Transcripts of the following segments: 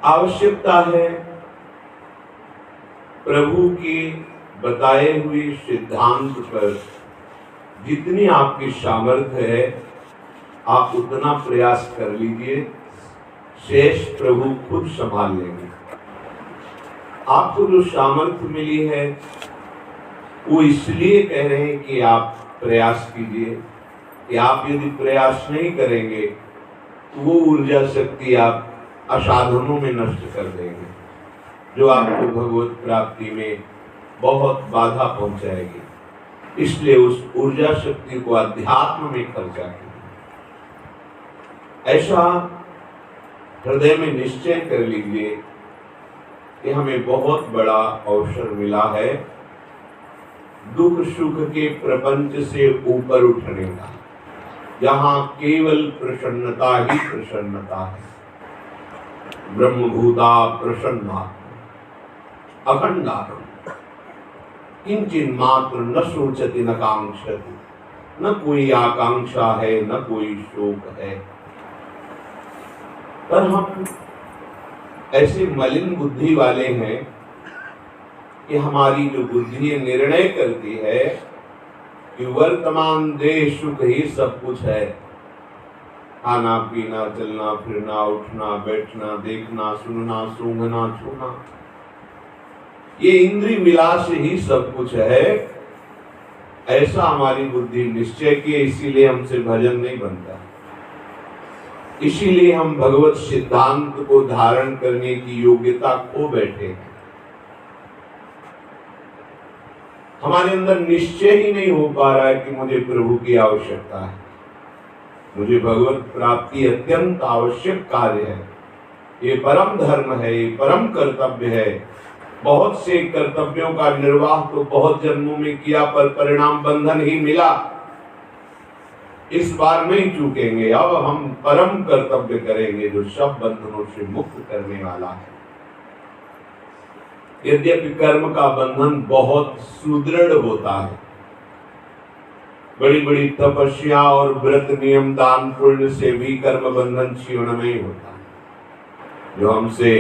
आवश्यकता है प्रभु के बताए हुए सिद्धांत पर जितनी आपकी सामर्थ्य है आप उतना प्रयास कर लीजिए, शेष प्रभु खुद संभाल लेंगे। आपको जो सामर्थ्य मिली है वो इसलिए कह रहे हैं कि आप प्रयास कीजिए, कि आप यदि प्रयास नहीं करेंगे तो वो ऊर्जा शक्ति आप असाधनों में नष्ट कर देंगे, जो आपको भगवत प्राप्ति में बहुत बाधा पहुंचाएगी। इसलिए उस ऊर्जा शक्ति को अध्यात्म में खर्चा कीजिए। ऐसा हृदय में निश्चय कर लीजिए कि हमें बहुत बड़ा अवसर मिला है दुख सुख के प्रपंच से ऊपर उठने का, जहाँ केवल प्रसन्नता ही प्रसन्नता है। ब्रह्मभूता प्रसन्ना अखंडारम किंचिन मात्र न सोचति न कांक्षति, न कोई आकांक्षा है न कोई शोक है। पर हम ऐसे मलिन बुद्धि वाले हैं कि हमारी जो बुद्धि निर्णय करती है कि वर्तमान देह सुख ही सब कुछ है, खाना पीना चलना फिरना उठना बैठना देखना सुनना सूंघना छूना, ये इंद्रिय विलास ही सब कुछ है। ऐसा हमारी बुद्धि निश्चय की, इसीलिए हमसे भजन नहीं बनता, इसीलिए हम भगवत सिद्धांत को धारण करने की योग्यता खो बैठे हैं। हमारे अंदर निश्चय ही नहीं हो पा रहा है कि मुझे प्रभु की आवश्यकता है, मुझे भगवत प्राप्ति अत्यंत आवश्यक कार्य है, ये परम धर्म है, ये परम कर्तव्य है। बहुत से कर्तव्यों का निर्वाह तो बहुत जन्मों में किया पर परिणाम बंधन ही मिला, इस बार नहीं चूकेंगे। अब हम परम कर्तव्य करेंगे जो सब बंधनों से मुक्त करने वाला है। यद्यपि कर्म का बंधन बहुत सुदृढ़ होता है, बड़ी बड़ी तपस्या और व्रत नियम दान पुण्य से भी कर्म बंधन क्षीण नहीं होता। जो हमसे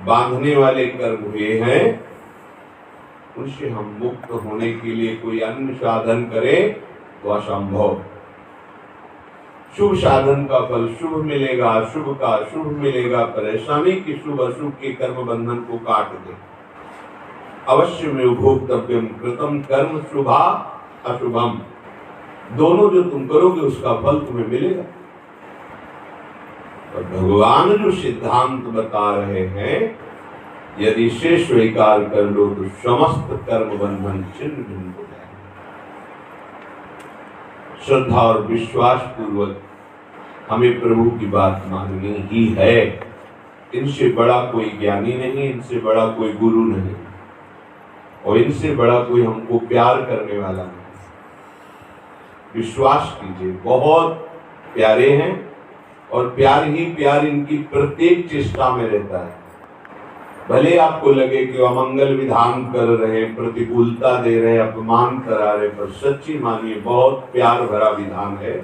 बांधने वाले कर्म हुए हैं उनसे हम मुक्त होने के लिए कोई अन्य साधन करें तो असंभव। शुभ साधन का फल शुभ मिलेगा, अशुभ का अशुभ मिलेगा, पर ऐसा नहीं कि शुभ अशुभ के कर्म बंधन को काट दे। अवश्य में भोक्तव्यम कृतम कर्म शुभा अशुभम, दोनों जो तुम करोगे उसका फल तुम्हें मिलेगा। और भगवान जो सिद्धांत बता रहे हैं यदि इसे स्वीकार कर लो तो समस्त कर्म बंधन छिन्न भिन्न हो जाएंगे। श्रद्धा और विश्वास पूर्वक हमें प्रभु की बात माननी ही है। इनसे बड़ा कोई ज्ञानी नहीं, इनसे बड़ा कोई गुरु नहीं, और इनसे बड़ा कोई हमको प्यार करने वाला नहीं। विश्वास कीजिए, बहुत प्यारे हैं और प्यार ही प्यार इनकी प्रत्येक चेष्टा में रहता है। भले आपको लगे कि अमंगल विधान कर रहे हैं, प्रतिकूलता दे रहे हैं, अपमान करा रहे, पर सच्ची मानिए बहुत प्यार भरा विधान है।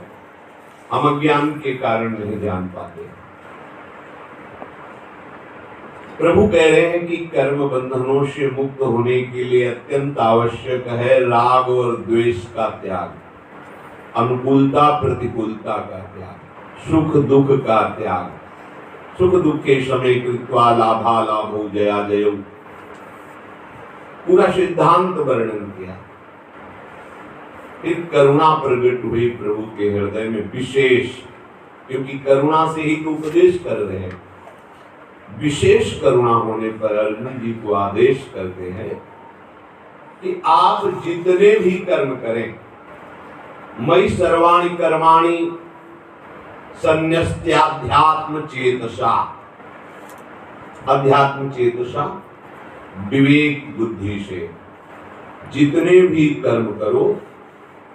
हम अज्ञान के कारण नहीं जान पाते। प्रभु कह रहे हैं कि कर्म बंधनों से मुक्त होने के लिए अत्यंत आवश्यक है राग और द्वेष का त्याग, अनुकूलता प्रतिकूलता का त्याग, सुख दुख का त्याग। सुख दुख के समय कृत्वा लाभा लाभो जया जयो, पूरा सिद्धांत वर्णन किया। फिर करुणा प्रकट हुई प्रभु के हृदय में विशेष, क्योंकि करुणा से ही तो उपदेश कर रहे हैं। विशेष करुणा होने पर अर्जुन जी को आदेश करते हैं कि आप जितने भी कर्म करें, मयि सर्वाणि कर्माणि संन्यस्त्याध्यात्म चेतसा, अध्यात्म चेतसा विवेक बुद्धि से जितने भी कर्म करो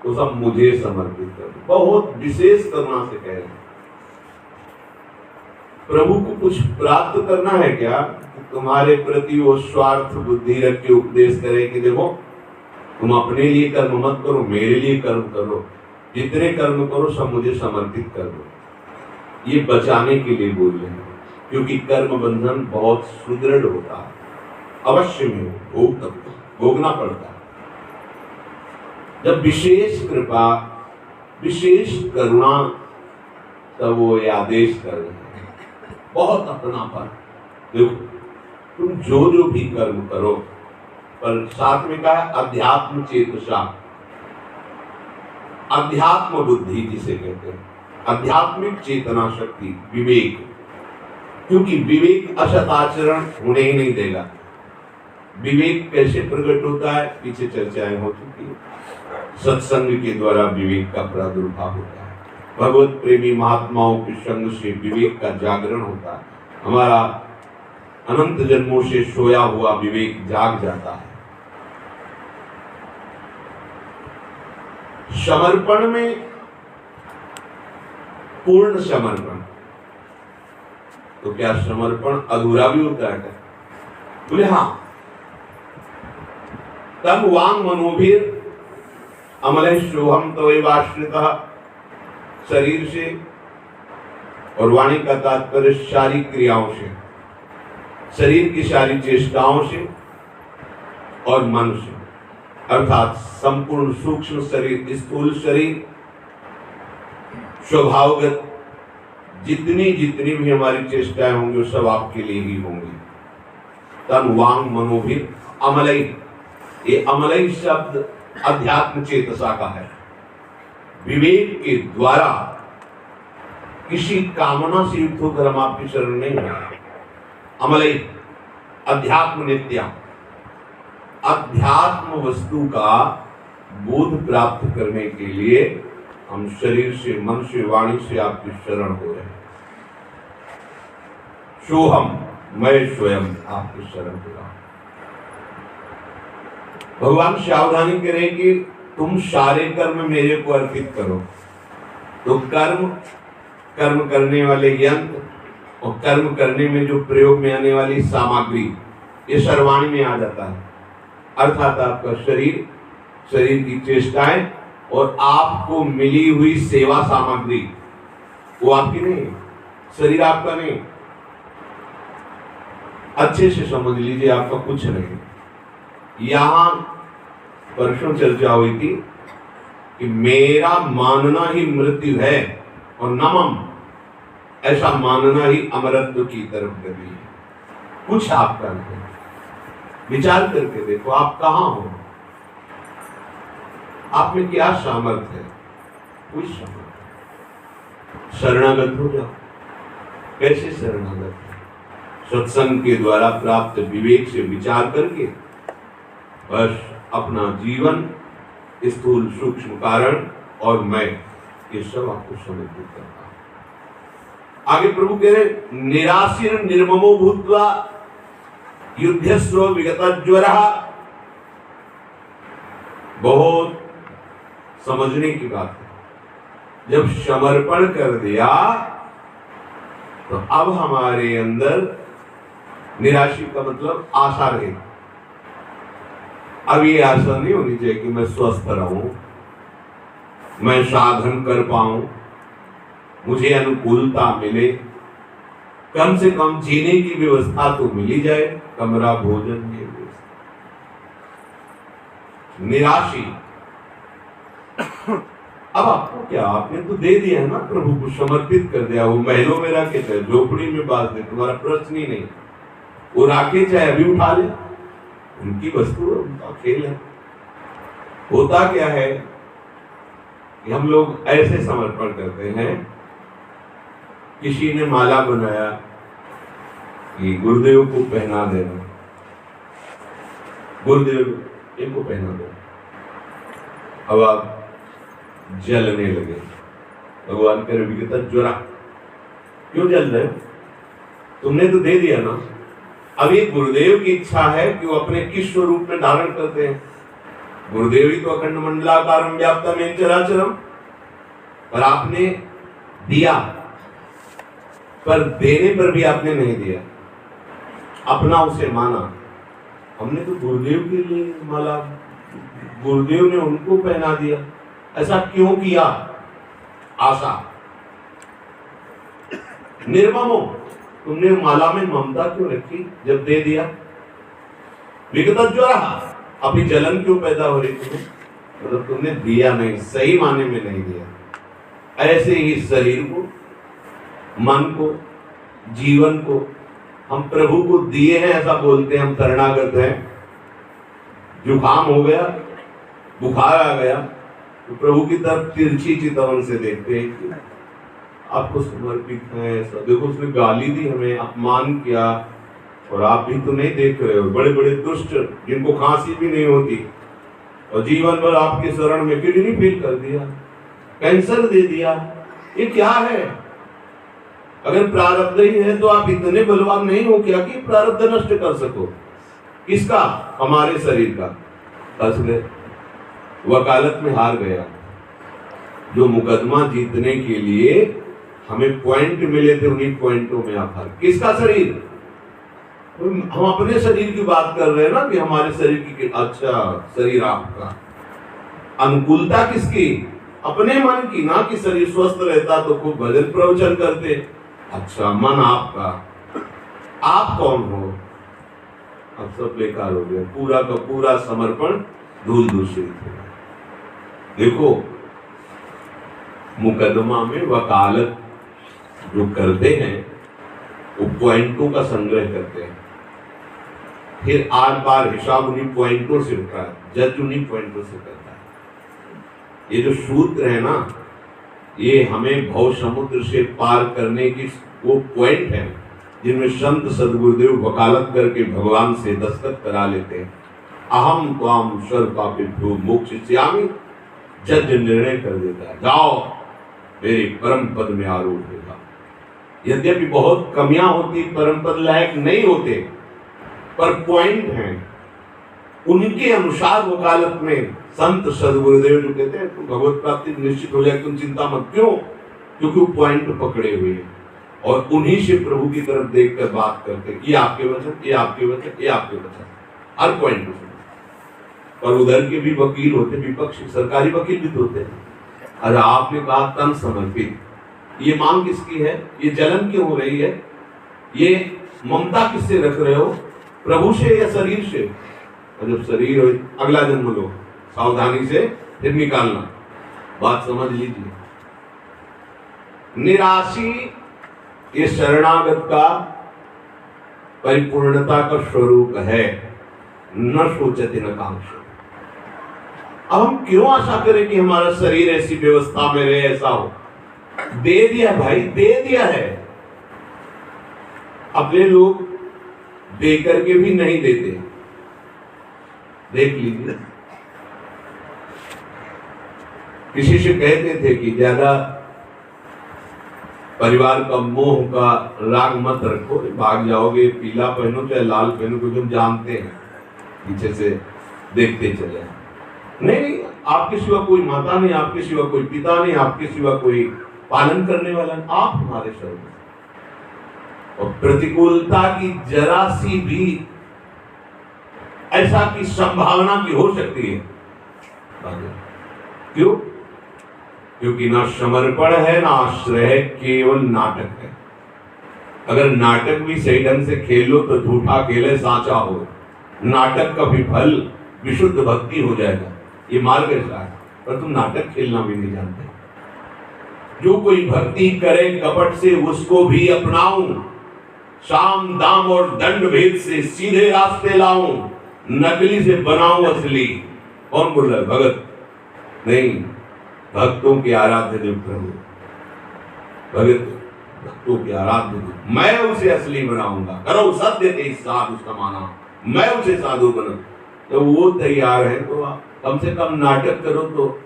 तो सब मुझे समर्पित करो। बहुत विशेष करुणा से कह रहे हैं। प्रभु को कुछ प्राप्त करना है क्या? तुम्हारे प्रति वो स्वार्थ बुद्धि रख के उपदेश करे कि देखो तुम अपने लिए कर्म मत करो, मेरे लिए कर्म करो, जितने कर्म करो सब मुझे समर्पित कर दो। ये बचाने के लिए बोल रहे हैं। क्योंकि कर्म बंधन बहुत सुदृढ़ होता है, अवश्य में भोगना पड़ता है। जब विशेष कृपा, विशेष करुणा, तब वो ये आदेश कर रहे हैं, बहुत अपनापन। देखो, तुम जो जो भी कर्म करो, पर साथ में कहा अध्यात्म चेतसा, अध्यात्म बुद्धि जिसे कहते हैं, आध्यात्मिक चेतना शक्ति, विवेक, क्योंकि विवेक असत आचरण होने ही नहीं देगा। विवेक कैसे प्रकट होता है, पीछे चर्चाएं हो चुकी है। सत्संग के द्वारा विवेक का प्रादुर्भाव होता है, भगवत प्रेमी महात्माओं के संग से विवेक का जागरण होता है, हमारा अनंत जन्मों से सोया हुआ विवेक जाग जाता है। समर्पण में पूर्ण समर्पण, तो क्या समर्पण अधूरा भी होता है? बोले हाँ। तब वांग मनोभीर अमल सोहम तवैवाश्रितः, शरीर से और वाणी का तात्पर्य सारी क्रियाओं से, शरीर की सारी चेष्टाओं से और मन से, अर्थात संपूर्ण सूक्ष्म शरीर, स्थूल शरीर, स्वभावगत जितनी जितनी भी हमारी चेष्टाएं होंगी वो सब आपके लिए ही होंगी। तन वांग मनोभिर अमलई, ये अमलई शब्द अध्यात्म चेतसा का है। विवेक के द्वारा किसी कामना से युक्त होकर हम आपकी शरण नहीं है। अमलई अध्यात्म नित्या, अध्यात्म वस्तु का बोध प्राप्त करने के लिए हम शरीर से, मन से, वाणी से आपकी शरण हो रहे हैं। सोहम, मैं स्वयं आपकी शरण हो रहा हूं। भगवान सावधानी करें कि तुम सारे कर्म मेरे को अर्पित करो। तो कर्म करने वाले यंत्र और कर्म करने में जो प्रयोग में आने वाली सामग्री, ये सर्वाणी में आ जाता है। अर्थात आपका शरीर, शरीर की चेष्टाएं और आपको मिली हुई सेवा सामग्री, वो आपकी नहीं है, शरीर आपका नहीं। अच्छे से समझ लीजिए, आपका कुछ नहीं। यहां परसों चर्चा हुई थी कि मेरा मानना ही मृत्यु है और नमम, ऐसा मानना ही अमरत्व की तरफ गति है। कुछ आपका नहीं। विचार करके देखो, आप कहां हो, आप में क्या सामर्थ्य है? कोई सामर्थ्य। शरणागत हो जाओ। कैसे शरणागत? सत्संग के द्वारा प्राप्त विवेक से विचार करके बस अपना जीवन, स्थूल सूक्ष्म कारण और मैं, ये सब आपको समर्पित करता हूं। आगे प्रभु कह रहे, निराशीर निर्ममो भूत्वा युद्धस्व विगतज्वरः। बहुत समझने की बात है। जब समर्पण कर दिया तो अब हमारे अंदर निराशी का मतलब आशा रहे। अब ये आशा नहीं होनी चाहिए कि मैं स्वस्थ रहूं, मैं साधन कर पाऊं, मुझे अनुकूलता मिले, कम से कम जीने की व्यवस्था तो मिली जाए, कमरा, भोजन की व्यवस्था। निराशी। अब आपको क्या, आपने तो दे दिया है ना, प्रभु को समर्पित कर दिया। वो महलों में रखे चाहे झोपड़ी में बांध दे, तुम्हारा प्रश्न ही नहीं। वो राखे चाहे अभी उठा ले, उनकी वस्तु है, उनका खेल है। होता क्या है कि हम लोग ऐसे समर्पण करते हैं, किसी ने माला बनाया कि गुरुदेव को पहना देना, गुरुदेव इनको पहना दो। अब आप जलने लगे, भगवान के विगत ज्वरा, क्यों जल रहे? तुमने तो दे दिया ना। अब ये गुरुदेव की इच्छा है कि वो अपने किस स्वरूप में धारण करते हैं। गुरुदेव ही तो अखंड मंडलाकारं व्याप्तम येन चराचरम, पर आपने दिया, पर देने पर भी आपने नहीं दिया, अपना उसे माना। हमने तो गुरुदेव के लिए माला, गुरुदेव ने उनको पहना दिया, ऐसा क्यों किया? आशा। निर्ममो, तुमने माला में ममता क्यों रखी जब दे दिया? विगत जो रहा, अभी जलन क्यों पैदा हो रही तुम्हें? मतलब तुमने दिया नहीं, सही माने में नहीं दिया। ऐसे ही शरीर को, मन को, जीवन को हम प्रभु को दिए हैं, ऐसा बोलते हैं, हम शरणागत हैं। जुकाम हो गया, बुखार आ गया, तो प्रभु की तरफ तिरछी चितवन से देखते हैं कि आपको समर्पित है। ऐसा देखो, उसने गाली दी हमें, अपमान किया, और आप भी तो नहीं देख रहे हो। बड़े बड़े दुष्ट जिनको खांसी भी नहीं होती और जीवन भर आपके शरण में किडनी फेल कर दिया, कैंसर दे दिया, ये क्या है? अगर प्रारब्ध ही है तो आप इतने बलवान नहीं हो क्या कि प्रारब्ध नष्ट कर सको? किसका? हमारे शरीर का। फंस गए, वकालत में हार गया। जो मुकदमा जीतने के लिए हमें पॉइंट मिले थे, उन्हीं पॉइंटों में आप हार। किसका शरीर? हम अपने शरीर की बात कर रहे हैं ना, कि हमारे शरीर की। अच्छा, शरीर आपका। अनुकूलता किसकी? अपने मन की, ना कि शरीर स्वस्थ रहता तो खूब भजन प्रवचन करते। अच्छा, मन आपका। आप कौन हो? अब सब बेकार हो गया, पूरा का पूरा समर्पण धूल दूषित है। देखो, मुकदमा में वकालत जो करते हैं वो पॉइंटों का संग्रह करते हैं, फिर आर पार हिसाब उन्हीं पॉइंटों से होता है, जज उन्हीं पॉइंटों से करता है। ये जो सूत्र है ना, ये हमें भव समुद्र से पार करने की वो पॉइंट है जिनमें संत सदगुरुदेव वकालत करके भगवान से दस्तखत करा लेते हैं। अहम त्वाम सर्व पापेभ्यो मोक्षयिष्यामि, जज निर्णय कर देता है, जाओ मेरे परम पद में आरूढ़ होगा। यद्यपि बहुत कमियां होती, परम पद लायक नहीं होते, पर पॉइंट हैं, उनके अनुसार वकालत में संत सदगुरुदेव जो कहते हैं तुम भगवत प्राप्ति निश्चित हो जाए, तुम चिंता मत। क्यों? क्योंकि वो पॉइंट पकड़े हुए हैं और उन्हीं से प्रभु की तरफ देखकर बात करते हैं। ये आपके वचन, ये आपके वचन, ये आपके वचन, हर पॉइंट पे। और उधर के भी वकील होते, विपक्ष सरकारी वकील भी तो होते हैं। अरे आपने कहा तन समर्पित, ये मांग किसकी है? ये जलन क्यों हो रही है? ये ममता किससे रख रहे हो? प्रभु से या शरीर से? और जब शरीर हो, अगला जन्म लो, सावधानी से फिर निकालना। बात समझ लीजिए। निराशी ये शरणागत का परिपूर्णता का स्वरूप है। न सोचते न कांक्षते। अब हम क्यों आशा करें कि हमारा शरीर ऐसी व्यवस्था में रहे, ऐसा हो? दे दिया भाई, दे दिया है। अपने लोग दे करके भी नहीं देते। देख लीजिए, किसी से कहते थे कि ज्यादा परिवार का मोह का राग मत रखो, भाग जाओगे। पीला पहनो चाहे लाल पहनो, क्योंकि हम जानते हैं पीछे से देखते चले। नहीं, आपके सिवा कोई माता नहीं, आपके सिवा कोई पिता नहीं, आपके सिवा कोई पालन करने वाला नहीं, आप हमारे सर्व। और प्रतिकूलता की जरा सी भी ऐसा की संभावना की हो सकती है। क्यों? क्योंकि ना समर्पण है, ना आश्रय है, केवल नाटक है। अगर नाटक भी सही ढंग से खेलो तो झूठा खेले साचा हो। नाटक का विफल विशुद्ध भक्ति हो जाएगा। ये मार्ग ऐसा है, पर तुम नाटक खेलना भी नहीं जानते। जो कोई भक्ति करे कपट से, उसको भी अपनाऊं। साम दाम और दंड भेद से सीधे रास्ते लाऊं। नकली से बनाऊं असली। कौन बोल रहा है? भगत नहीं, भक्तों के आराध्य देव प्रभु। भगत भक्तों के आराध्य देव, मैं उसे असली बनाऊंगा। करो सत्य ते साधु समाना, मैं उसे साधु बना। तो वो तैयार है तो आप कम से कम नाटक करो, तो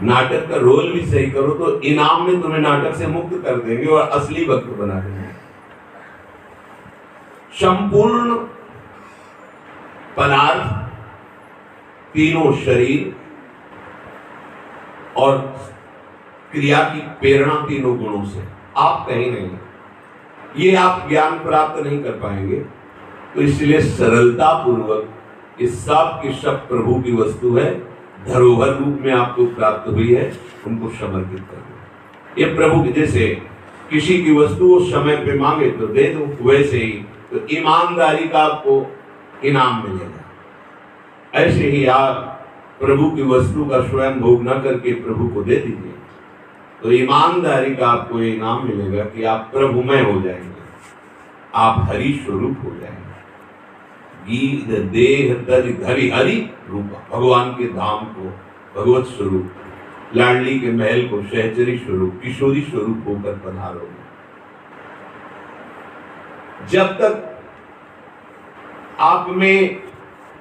नाटक का रोल भी सही करो, तो इनाम में तुम्हें नाटक से मुक्त कर देंगे और असली भक्त बना देंगे। संपूर्ण पदार्थ, तीनों शरीर और क्रिया की प्रेरणा तीनों गुणों से। आप कहीं नहीं, ये आप ज्ञान प्राप्त नहीं कर पाएंगे। तो इसलिए सरलता पूर्वक इस सब की सब प्रभु की वस्तु है, धरोहर रूप में आपको प्राप्त हुई है, उनको समर्पित कर दो। ये प्रभु के जैसे किसी की वस्तु उस समय पे मांगे तो दे दो, वैसे ही तो ईमानदारी का आपको इनाम मिलेगा। ऐसे ही आप प्रभु की वस्तु का स्वयं भोग न करके प्रभु को दे दीजिए, तो ईमानदारी का आपको इनाम मिलेगा कि आप प्रभुमय हो जाएंगे, आप हरि स्वरूप हो जाएंगे। गीत देह तरि धरि हरि रूप, भगवान के धाम को भगवत स्वरूप, लाडली के महल को सहचरी स्वरूप, किशोरी स्वरूप होकर पधारोगे। जब तक आप में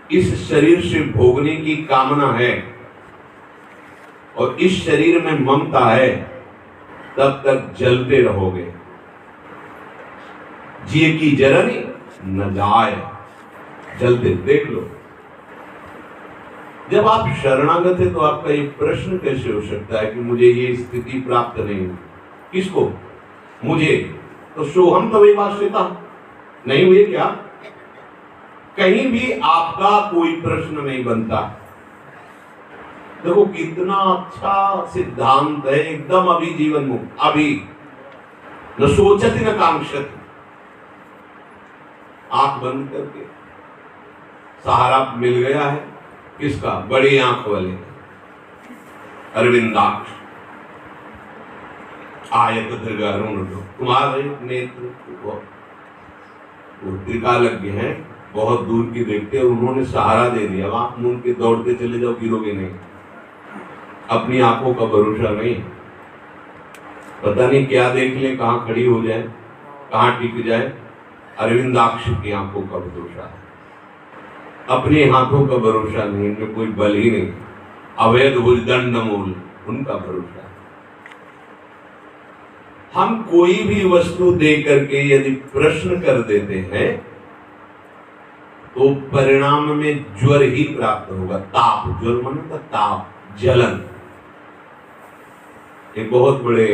इस शरीर से भोगने की कामना है और इस शरीर में ममता है, तब तक जलते रहोगे। जिए की जरनी न जाए, जलते देख लो। जब आप शरणागत है तो आपका ये प्रश्न कैसे हो सकता है कि मुझे ये स्थिति प्राप्त नहीं हुई? किसको? मुझे। तो सोहम तवेवाश्रिता नहीं हुए क्या? कहीं भी आपका कोई प्रश्न नहीं बनता। देखो कितना अच्छा सिद्धांत है, एकदम अभी जीवन मुक्त, अभी न सोचती न कांक्षती। आंख बंद करके सहारा मिल गया है किसका? बड़ी आंख वाले अरविंदाक्ष आयत दीर्घारुण, तुम्हारे नेत्र वो त्रिकालज्ञ हैं, बहुत दूर की देखते हैं, उन्होंने सहारा दे दिया। अब आप मूंद के दौड़ते चले जाओ, गिरोगे नहीं। अपनी आंखों का भरोसा नहीं, पता नहीं क्या देख ले, कहां खड़ी हो जाए, कहां टिक जाए। अरविंदाक्ष की आंखों का भरोसा है, अपने हाथों का भरोसा नहीं, इनमें कोई बल ही नहीं। अवैध दंड मूल उनका भरोसा है। हम कोई भी वस्तु दे करके यदि प्रश्न कर देते हैं तो परिणाम में ज्वर ही प्राप्त होगा। ताप, ज्वर माने ताप, जलन। एक बहुत बड़े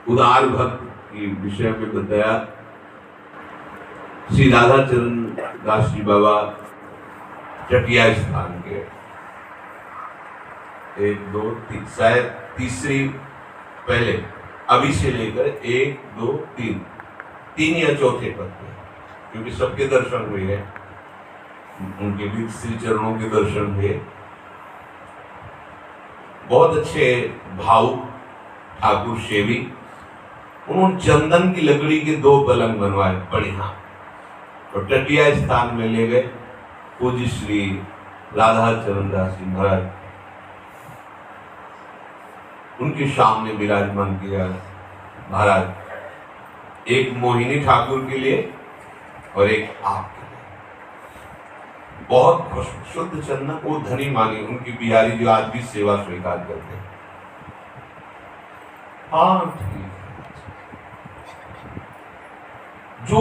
उदार भक्त की विषय में बताया, श्री राधा चरण दास जी बाबा चटिया स्थान के 1 2 3 शायद तीसरी, पहले अभी से लेकर 1 2 3 या चौथे पद पे, क्योंकि सबके दर्शन हुए हैं, उनके भी श्री चरणों के दर्शन हुए। बहुत अच्छे भाव ठाकुर सेवी, उन्होंने चंदन की लकड़ी के 2 पलंग बनवाए बढ़िया, और टटिया स्थान में ले गए। पूज्य श्री राधा चरण दास जी महाराज उनके सामने विराजमान किया। महाराज एक मोहिनी ठाकुर के लिए और एक आपके लिए, बहुत शुद्ध चंदन, वो धनी मानी उनकी बिहारी जो आज भी सेवा स्वीकार करते हैं। हाँ ठीक। जो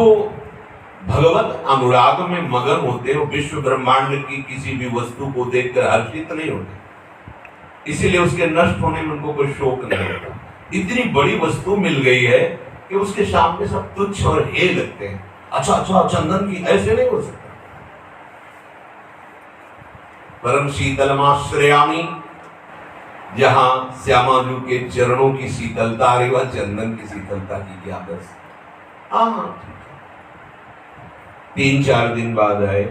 भगवत अनुराग में मगन होते हैं, विश्व ब्रह्मांड की किसी भी वस्तु को देखकर हर्षित नहीं होते, इसीलिए उसके नष्ट होने में उनको कोई शोक नहीं होता। इतनी बड़ी वस्तु मिल गई है कि उसके सामने सब तुच्छ और हे लगते हैं। अच्छा चंदन की, ऐसे नहीं हो सकता। परम शीतलमाश्रयामी, जहां श्यामाजू के चरणों की शीतलता रही, वह चंदन की शीतलता की क्या बस। हाँ 3-4 दिन बाद आए,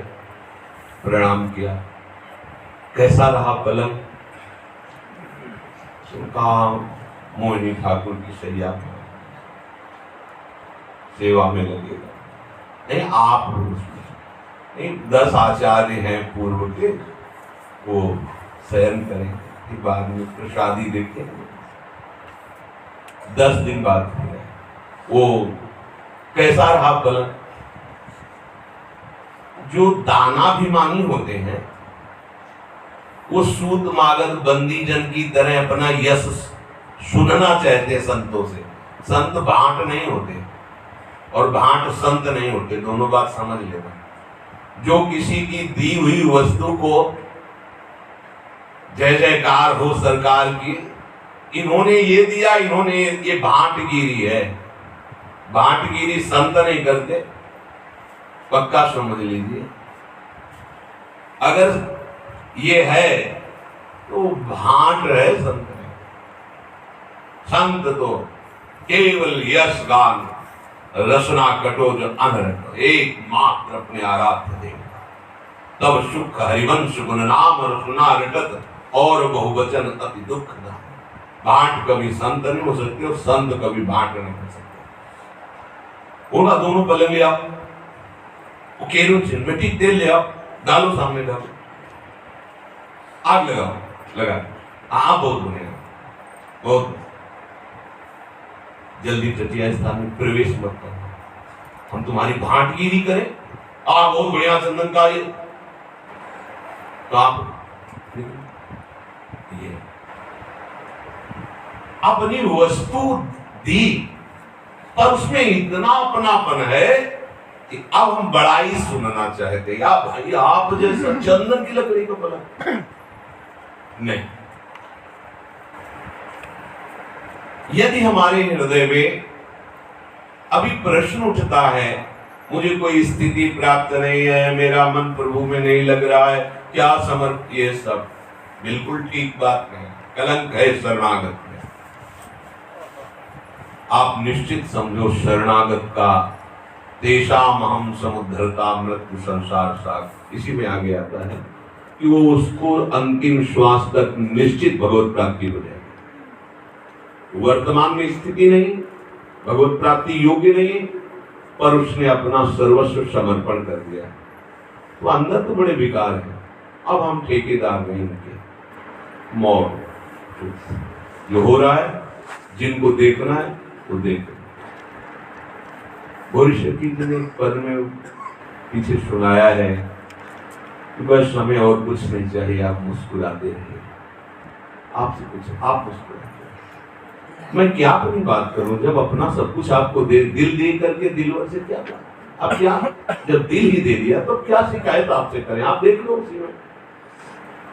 प्रणाम किया, कैसा रहा पलंग? कहा मोहिनी ठाकुर की सैया सेवा में लगेगा। नहीं आप नहीं, 10 आचार्य हैं पूर्व के, वो शयन करें कि बाद में प्रसादी देखें। 10 दिन बाद वो कैसा रहा पलंग? जो दानाभिमानी होते हैं वो सूत मागध बंदी जन की तरह अपना यश सुनना चाहते हैं संतों से। संत भांट नहीं होते और भांट संत नहीं होते, दोनों बात समझ लेना। जो किसी की दी हुई वस्तु को जय जयकार हो सरकार की, इन्होंने ये दिया, इन्होंने ये भांटगिरी है। भांटगिरी संत नहीं करते, पक्का समझ लीजिए। अगर ये है तो भांट है, संत है। संत तो केवल यश गान रसना कटोज अनरट, एकमात्र अपने आराध्य देव। तब सुख हरिवंश गुण नाम रसना रटत, और बहुवचन अति दुख दान। बांट कभी संत नहीं हो सकते और संत कभी बांट नहीं हो सकते। उनका दोनों पलंग ले आओ, केरोसिन मिट्टी तेल ले आओ, डालो सामने, डालो, आग लगाओ, लगा। हाँ बहुत बनेगा, बहुत। जल्दी चटिया स्थान में प्रवेश मत करो, हम तुम्हारी भांटगिरी करें। बहुत बढ़िया चंदन का ये तो आप ये अपनी वस्तु दी, पर उसमें इतना अपनापन है कि अब हम बड़ाई सुनना चाहते। या भाई आप जैसा चंदन की लकड़ी को बोला नहीं। यदि हमारे हृदय में अभी प्रश्न उठता है, मुझे कोई स्थिति प्राप्त नहीं है, मेरा मन प्रभु में नहीं लग रहा है, क्या समर्थ, ये सब बिल्कुल ठीक बात नहीं, कलंक है शरणागत में। आप निश्चित समझो शरणागत का तेषाम अहम समुद्धरता मृत्यु संसार सागर, इसी में आगे आता है कि वो उसको अंतिम श्वास तक निश्चित भगवत प्राप्ति हो जाएगी। वर्तमान में स्थिति नहीं, भगवत प्राप्ति योग्य नहीं, पर उसने अपना सर्वस्व समर्पण कर दिया। तो अंदर तो बड़े विकार है। अब हम ठेकेदार नहीं उनके। मौत जो हो रहा है, जिनको देखना है वो देखो। भविष्य की पद में पीछे सुनाया है कि बस हमें और कुछ नहीं चाहिए, आप मुस्कुराते रहिए। आपसे कुछ, आप मुस्कुराते। मैं क्या अपनी बात करूं, जब अपना सब कुछ आपको दिल दे करके दिलवर से क्या बात। अब क्या, जब दिल ही दे दिया तो क्या शिकायत आपसे करें। आप देख लो उसी में,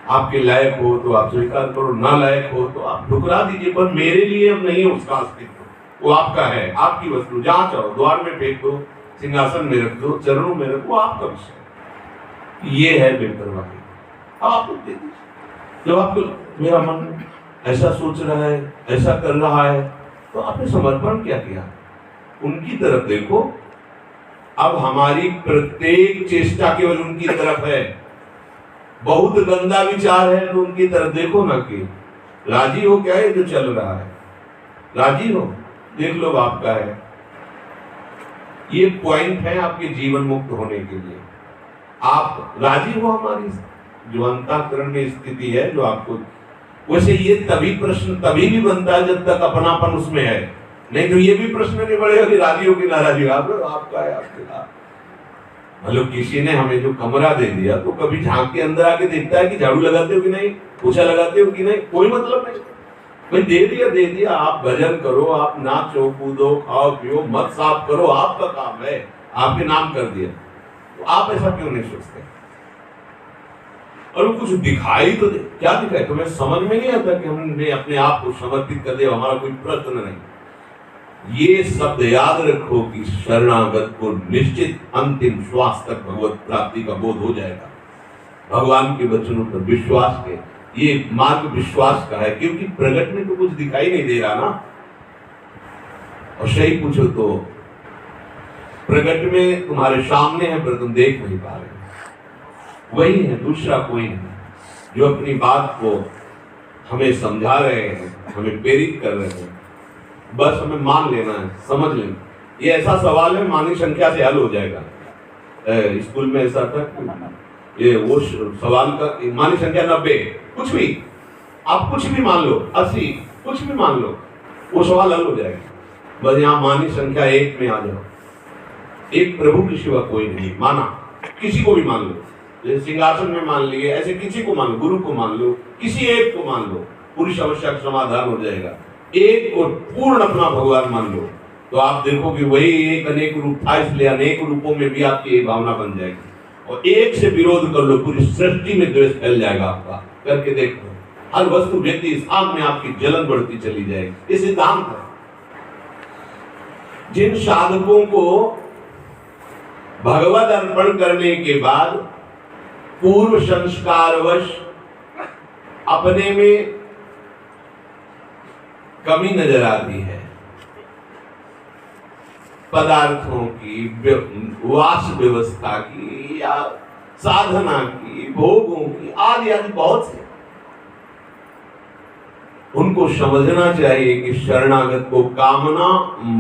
आपके लायक हो तो आप स्वीकार करो, ना लायक हो तो आप ठुकरा दीजिए, पर मेरे लिए अब नहीं है उसका अस्तित्व। वो आपका है, आपकी वस्तु, जहां चाहो द्वार में फेंक दो, सिंहासन में रख दो, चरणों में रखो, आपका विषय। ये है बेपरवाही। आप दे दीजिए। जब आपको मेरा मन ऐसा सोच रहा है, ऐसा कर रहा है, तो आपने समर्पण क्या किया, उनकी तरफ देखो। अब हमारी प्रत्येक चेष्टा केवल उनकी तरफ है। बहुत गंदा विचार है तो उनकी तरफ देखो ना, कि राजी हो क्या है जो चल रहा है, राजी हो, देख लो आपका है। ये पॉइंट है आपके जीवन मुक्त होने के लिए। आप राजी हो हमारी जो अंतःकरण में स्थिति है, जो आपको। वैसे ये तभी प्रश्न तभी भी बनता है जब तक अपनापन उसमें है, नहीं तो ये भी प्रश्न नहीं बढ़ेगा कि राजी हो कि नाराजी हो। आपका है, आपके साथ। मतलब किसी ने हमें जो कमरा दे दिया, तो कभी झांक के अंदर आके देखता है कि झाड़ू लगाते हो कि नहीं, पोछा लगाते हो कि नहीं, कोई मतलब नहीं। भाई दे दिया, आप भजन करो, आप नाचो कूदो, खाओ पियो, मत साफ करो, आपका काम है, आपके नाम कर दिया। तो आप ऐसा क्यों नहीं सोचते? और वो कुछ दिखाई तो दे, क्या दिखाई, तो मैं समझ में नहीं आता कि हमने अपने आप को समर्पित कर दिया, हमारा कोई प्रश्न नहीं। ये शब्द याद रखो कि शरणागत को निश्चित अंतिम श्वास तक भगवत प्राप्ति का बोध हो जाएगा। भगवान के वचनों पर विश्वास के, ये मार्ग विश्वास का है, क्योंकि प्रगट में तो कुछ दिखाई नहीं दे रहा ना। और सही पूछो तो प्रगट में तुम्हारे सामने है, पर तुम देख नहीं पा रहे। वही है, दूसरा कोई नहीं, जो अपनी बात को हमें समझा रहे हैं, हमें प्रेरित कर रहे हैं। बस हमें मान लेना है, समझ लेना। ये ऐसा सवाल है, मानी संख्या से हल हो जाएगा। स्कूल में ऐसा था, ये वो सवाल का मानी संख्या 90, कुछ भी, आप कुछ भी मान लो, 80, कुछ भी मान लो, वो सवाल हल हो जाएगा। बस यहाँ मानी संख्या 1 में आ जाओ। एक प्रभु के सिवा कोई नहीं, माना किसी को भी मान लो, जैसे सिंहासन में मान लिए, ऐसे किसी को मान लो, गुरु को मान लो, किसी एक को मान लो, पूरी समस्या का समाधान हो जाएगा। एक को पूर्ण अपना भगवान मान लो, तो आप देखो कि वही एक अनेक रूप था, इसलिए अनेक रूपों में भी आपकी एक भावना बन जाएगी। और एक से विरोध कर लो, पूरी सृष्टि में द्वेष फैल जाएगा आपका। करके देखो, हर वस्तु व्यक्ति स्थान में आपकी जलन बढ़ती चली जाएगी। ये सिद्धांत है। जिन साधकों को भगवत अर्पण करने के बाद पूर्व संस्कारवश अपने में कमी नजर आती है, पदार्थों की, वास व्यवस्था की या साधना की, भोगों की, आदि आदि बहुत से। उनको समझना चाहिए कि शरणागत को कामना,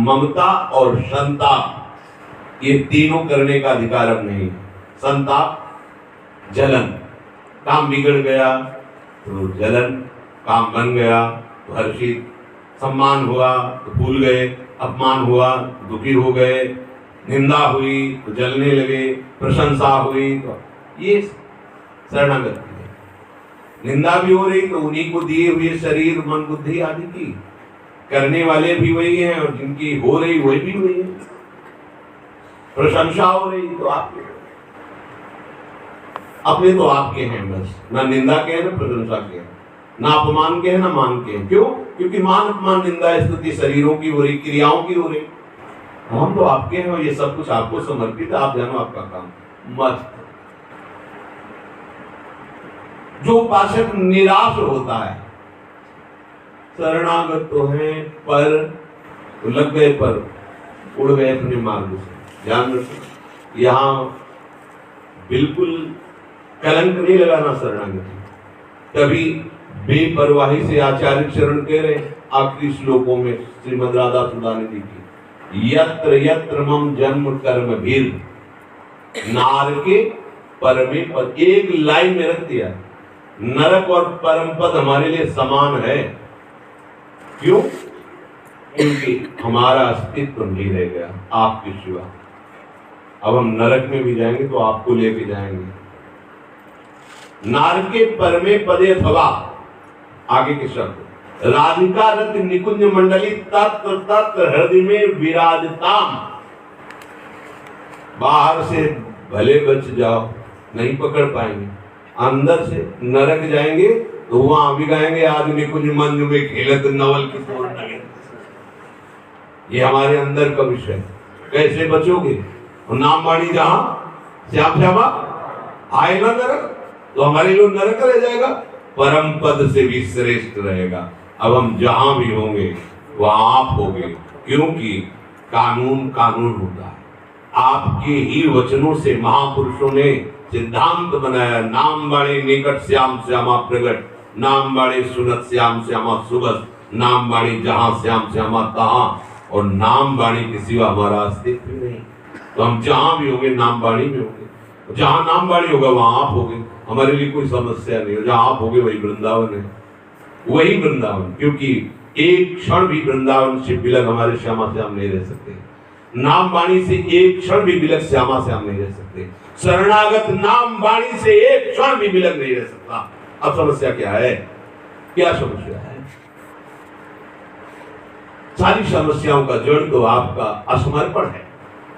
ममता और संताप, ये तीनों करने का अधिकार अब नहीं। संताप, जलन, काम बिगड़ गया तो जलन, काम बन गया तो हर्षित, सम्मान हुआ तो भूल गए, अपमान हुआ तो दुखी हो गए, निंदा हुई तो जलने लगे, प्रशंसा हुई तो ये शरणागत की। निंदा भी हो रही तो उन्हीं को दिए हुए शरीर, मन, बुद्धि आदि की, करने वाले भी वही हैं और जिनकी हो रही वही भी वही है। प्रशंसा हो रही तो आपके, अपने तो आपके हैं बस, ना निंदा के हैं ना प्रशंसा के हैं, ना अपमान के हैं ना मान के हैं। क्यों? क्योंकि मान अपमान निंदा स्तुति शरीरों की हो रही, क्रियाओं की हो रही। हम तो आपके हैं और ये सब कुछ आपको समर्पित है, आप जानो आपका काम मत। जो उपासक निराश होता है, शरणागत तो है पर तो लग गए, पर उड़ गए अपने मार्ग से। ध्यान रखो, यहां बिल्कुल कलंक नहीं लगाना शरणागति। तभी बेपरवाही से आचार्य चरण कह रहे आखिरी श्लोकों में श्रीमद् राधा सुधाने जी की, यत्र यत्र मम जन्म कर्म भीर नारके परमे पद। एक लाइन में रख दिया, नरक और परम पद हमारे लिए समान है। क्यों? क्योंकि हमारा अस्तित्व नहीं रह गया आपके सिवा। अब हम नरक में भी जाएंगे तो आपको लेके जाएंगे। नारके परमे पदे अथवा, आगे के शब्द, राधिका रथ निकुंज मंडली तत्र तत्र हृदय में विराजताम। बाहर से भले बच जाओ, नहीं पकड़ पाएंगे, अंदर से नरक जाएंगे तो वहां भी गाएंगे, आज निकुंज मंज में खेलत नवल की फोड़ लगे। ये हमारे अंदर का विषय। कैसे बचोगे? नाम वाणी जहां श्याम श्यामा आए ना नरक, तो हमारे लिए नरक रह जाएगा, परम पद से भी श्रेष्ठ रहेगा। अब हम जहां भी होंगे वहां आप होंगे, क्योंकि कानून कानून होता है। आपके ही वचनों से महापुरुषों ने सिद्धांत बनाया, नाम बाणे निकट श्याम श्यामा प्रगट, नाम बाणे सुनत श्याम श्यामा सुबस, नाम बाणी जहां श्याम श्यामा तहां, और नाम बाणी के सिवा हमारा अस्तित्व नहीं। तो हम जहां भी होंगे नाम बाणी में होंगे, जहां नाम बाणी होगा वहां आप होंगे। हमारे लिए कोई समस्या नहीं हो, जहां आप होंगे वही वृंदावन है, वही वृंदावन। क्योंकि एक क्षण भी वृंदावन से बिलग हमारे श्यामा श्याम नहीं रह सकते, नाम बाणी से एक क्षण भी बिलग श्यामा श्याम नहीं रह सकते। शरणागत नाम बाणी से एक क्षण भी बिलग नहीं रह सकता। अब समस्या क्या है? क्या समस्या है? सारी समस्याओं का जड़ तो आपका असमर्पण है,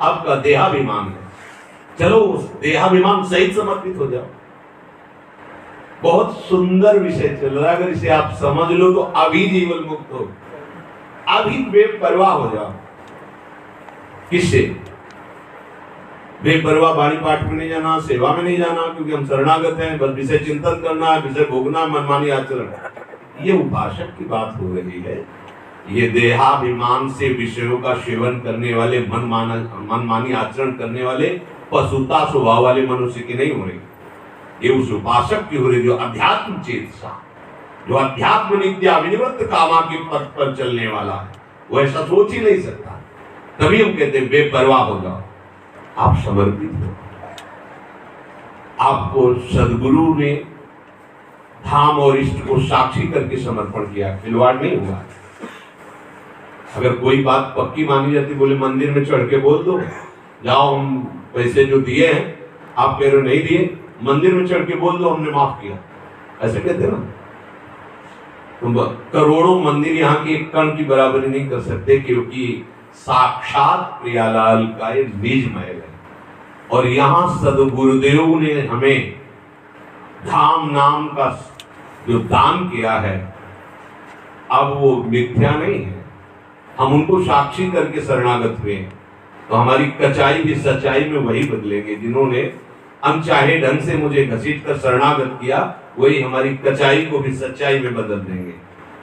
आपका देहाभिमान है। चलो उस देहाभिमान सहित समर्पित हो जाओ। बहुत सुंदर विषय चल रहा है, अगर इसे आप समझ लो तो अभी जीवन मुक्त हो, अभी बेपरवाह हो जाओ। किससे? बेपरवाह बाणी पाठ में नहीं जाना, सेवा में नहीं जाना, क्योंकि हम शरणागत हैं, बस विषय चिंतन करना है, विषय भोगना, मनमानी आचरण। ये उपासक की बात हो रही है। ये देहाभिमान से विषयों का सेवन करने वाले, मनमानी आचरण करने वाले, पशुता स्वभाव वाले मनुष्य की नहीं हो रही। ये उस उपासक की हो रही जो अध्यात्म चेतसा, जो अध्यात्म नित्या विनिवृत्त कामा के पथ पर चलने वाला है। वो ऐसा सोच ही नहीं सकता। तभी हम कहते हैं बेपरवाह हो जाओ, आप समर्पित हो। आपको सदगुरु ने धाम और इष्ट को साक्षी करके समर्पण किया, खिलवाड़ नहीं हुआ। अगर कोई बात पक्की मानी जाती, बोले मंदिर में चढ़ के बोल दो, जाओ हम पैसे जो दिए हैं आप कह रहे हो नहीं दिए, मंदिर में चढ़ के बोल दो हमने माफ किया, ऐसे कहते ना। तुम करोड़ों मंदिर यहाँ की एक कण की बराबरी नहीं कर सकते, क्योंकि साक्षात प्रियालाल का ये निज महल है। और यहाँ सदगुरुदेव ने हमें धाम नाम का जो दान किया है, अब वो मिथ्या नहीं है। हम उनको साक्षी करके शरणागत हुए, तो हमारी कचाई भी सच्चाई में वही बदलेंगे। जिन्होंने अनचाहे ढंग से मुझे घसीट कर शरणागत किया, वही हमारी कचाई को भी सच्चाई में बदल देंगे।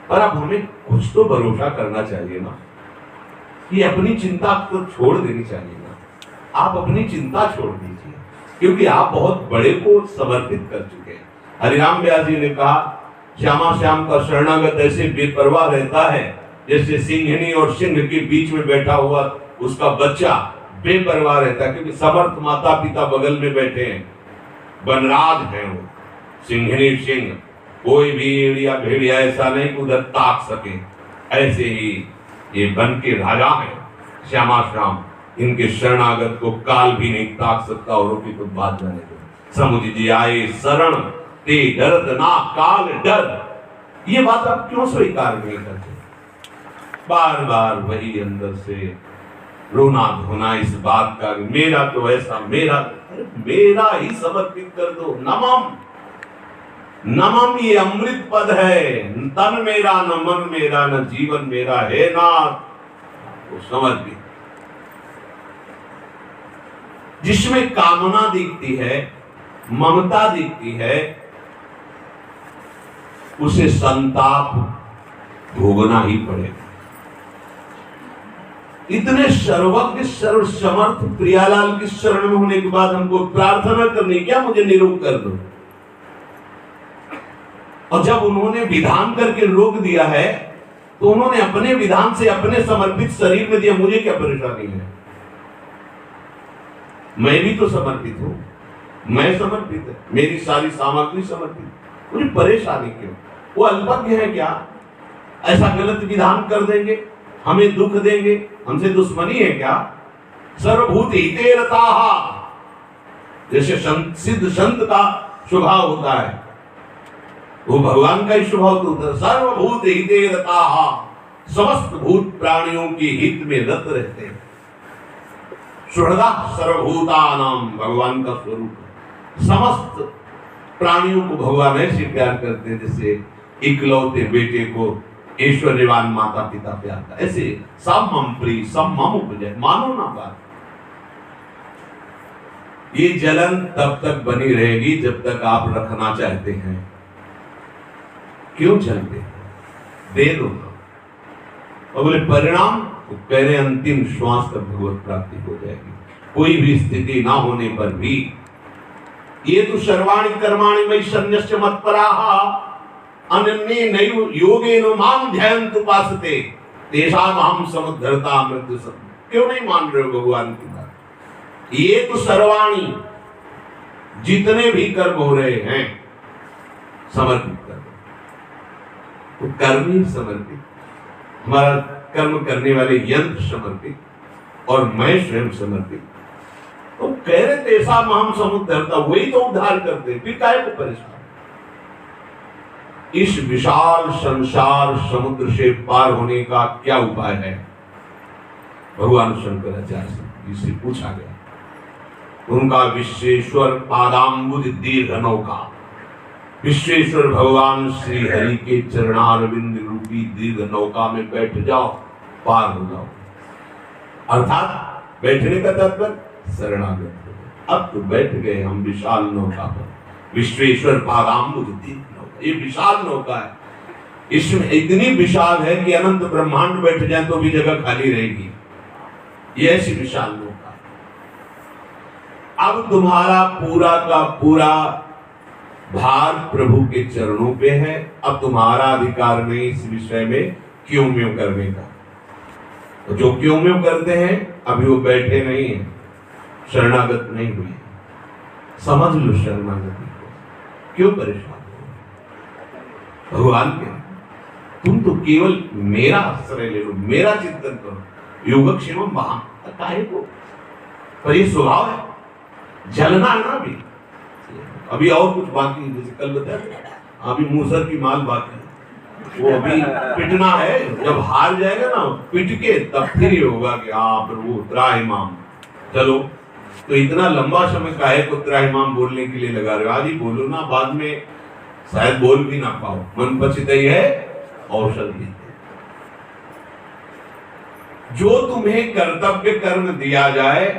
पर अब हमें कुछ तो भरोसा करना चाहिए ना। ये अपनी चिंता को छोड़ देनी चाहिए ना। आप अपनी चिंता छोड़ दीजिए, क्योंकि आप बहुत बड़े को समर्पित कर चुके हैं। हरिराम व्यास जी ने कहा, श्यामा श्याम का शरणागत ऐसे बेपरवाह रहता है जैसे सिंहनी और सिंह के बीच में बैठा हुआ उसका बच्चा बेपरवाह रहता है, क्योंकि समर्थ माता पिता बगल में बैठे हैं, वनराज हैं वो, सिंहनी सिंह, कोई भी एड़िया भेड़िया ऐसा नहीं उधर ताक सके। ऐसे ही ये वन के राजा हैं श्यामा श्याम, इनके शरणागत को काल भी नहीं ताक सकता, औरों की तो बात जाने दो। समुझ जी आए शरण ते डरत ना काल डर। ये बात आप क्यों स्वीकार नहीं करते? बार बार वही अंदर से रोना धोना इस बात का, मेरा तो ऐसा, मेरा ही समर्पित कर दो। नमम नमम ये अमृत पद है, तन मेरा न मन मेरा न जीवन मेरा है नाथ, वो समर्पित। जिसमें कामना दिखती है, ममता दिखती है, उसे संताप भोगना ही पड़ेगा। इतने सर्वज्ञ सर्वसमर्थ प्रियालाल की शरण में होने के बाद हमको प्रार्थना करनी, क्या मुझे निरोग कर दो? और जब उन्होंने विधान करके रोक दिया है, तो उन्होंने अपने विधान से अपने समर्पित शरीर में दिया। मुझे क्या परेशानी है? मैं भी तो समर्पित हूं, मैं समर्पित है, मेरी सारी सामग्री समर्पित, मुझे परेशानी क्यों? वो अल्पज्ञ है क्या? ऐसा गलत विधान कर देंगे, हमें दुख देंगे, हमसे दुश्मनी है क्या? सर्वभूत हिते रताहा, जैसे सिद्ध संत का स्वभाव होता है, वो भगवान का ही स्वभाव तो होता है। सर्वभूत हिते रताहा, समस्त भूत प्राणियों के हित में रत रहते हैं। सुहृदा सर्वभूतानाम, भगवान का स्वरूप है। समस्त प्राणियों को भगवान ऐसे प्यार करते हैं जैसे इकलौते बेटे को ऐश्वर्यवान माता पिता प्यार करते हैं। ऐसे सब मम प्रिय, सब मम उपजय, मानो ना बात। ये जलन तब तक बनी रहेगी जब तक आप रखना चाहते हैं। क्यों चलते हैं? दे दो। और बोले परिणाम, तो कह रहे अंतिम श्वास तक भगवत प्राप्ति हो जाएगी। कोई भी स्थिति ना होने पर भी ये तो सर्वाणि कर्माणि मयि सन्न्यस्य मत्पराः अनन्ये नैव योगेन मां ध्यायन्त उपासते तेषाम् अहं समुद्धरता मृत्यु सम। क्यों नहीं मान रहे हो भगवान की बात? ये तो सर्वाणि, जितने भी कर्म हो रहे हैं समर्पित कर दो। तो कर्म ही समर्पित, हमारा कर्म करने वाले यंत्र समर्पित और मैं स्वयं समर्पित। तो कह रहे तेसा महम समुद्धरता, वही तो उद्धार करते, फिर काहे को परेशान? इस विशाल संसार समुद्र से पार होने का क्या उपाय है? भगवान शंकराचार्य जी से पूछा गया। उनका विश्वेश्वर पादाम्बुज दीर्घ नौका, विश्वेश्वर भगवान श्री हरि के चरणारविंद रूपी दीर्घ नौका में बैठ जाओ, पार हो जाओ। अर्थात बैठने का तात्पर्य शरणागत हो। अब तो बैठ गए हम विशाल नौका पर, विश्वेश्वर पादाम्बुज दीर्घ नौका। ये विशाल नौका है, इसमें इतनी विशाल है कि अनंत ब्रह्मांड बैठ जाए तो भी जगह खाली रहेगी। ये ऐसी विशाल नौका है। अब तुम्हारा पूरा का पूरा भार प्रभु के चरणों पे है। अब तुम्हारा अधिकार नहीं इस विषय में क्यों म्यों करने का। तो जो क्यों म्यों करते हैं, अभी वो बैठे नहीं है, शरणागत नहीं हुए। समझ लो शरणागति को, क्यों परेशान हो? भगवान के तुम तो केवल मेरा आश्रय ले लो, मेरा चिंतन करो, योगक्षेमम वहां काहे को? पर ये स्वभाव है, जलना है ना। अभी और कुछ बाकी, जैसे कल बताया अभी मूसर की माल बाकी है, वो अभी पिटना है। जब हार जाएगा ना पिट के, तब फिर ये होगा कि हाँ प्रभु त्राहिमाम। चलो, तो इतना लंबा समय काहे को त्राहिमाम बोलने के लिए लगा रहे हो? आज ही बोलो ना, बाद में शायद बोल भी ना पाओ। मन पचित ही है औषधि। जो तुम्हें कर्तव्य कर्म दिया जाए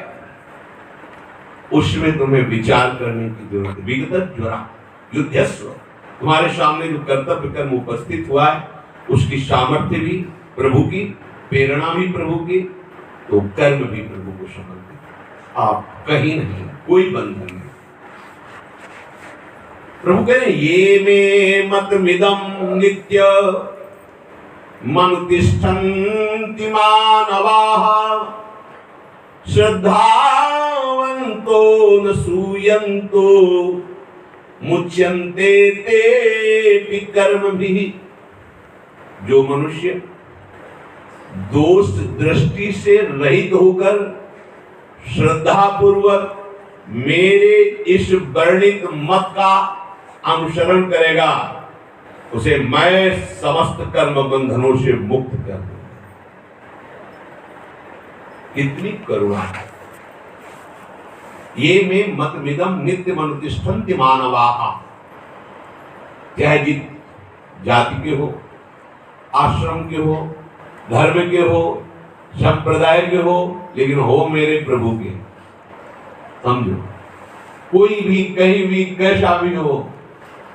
उसमें तुम्हें विचार करने की जरूरत है। विगत ज्वरा युद्धस्व, तुम्हारे सामने जो कर्तव्य कर्म उपस्थित हुआ है उसकी सामर्थ्य भी प्रभु की, प्रेरणा भी प्रभु की, तो कर्म भी प्रभु को समर्पित, आप कहीं नहीं, कोई बंधन नहीं। प्रभु कह रहे ये मे मतमिदं नित्य मनुतिष्ठन्ति मानवाः श्रद्धावन्तो न सूयन्तो मुच्यन्ते तेऽपि कर्मभिः। जो मनुष्य दोष दृष्टि से रहित होकर श्रद्धा पूर्वक मेरे इस वर्णित मत का अनुसरण करेगा, उसे मैं समस्त कर्म बंधनों से मुक्त कर दूंगा। कितनी करुणा है। ये में मतमिदं नित्यम अनुतिष्ठन्ति मानवाः, चाहे जिस जाति के हो, आश्रम के हो, धर्म के हो, संप्रदाय के हो, लेकिन हो मेरे प्रभु के। समझो, कोई भी कहीं भी कैसा भी हो,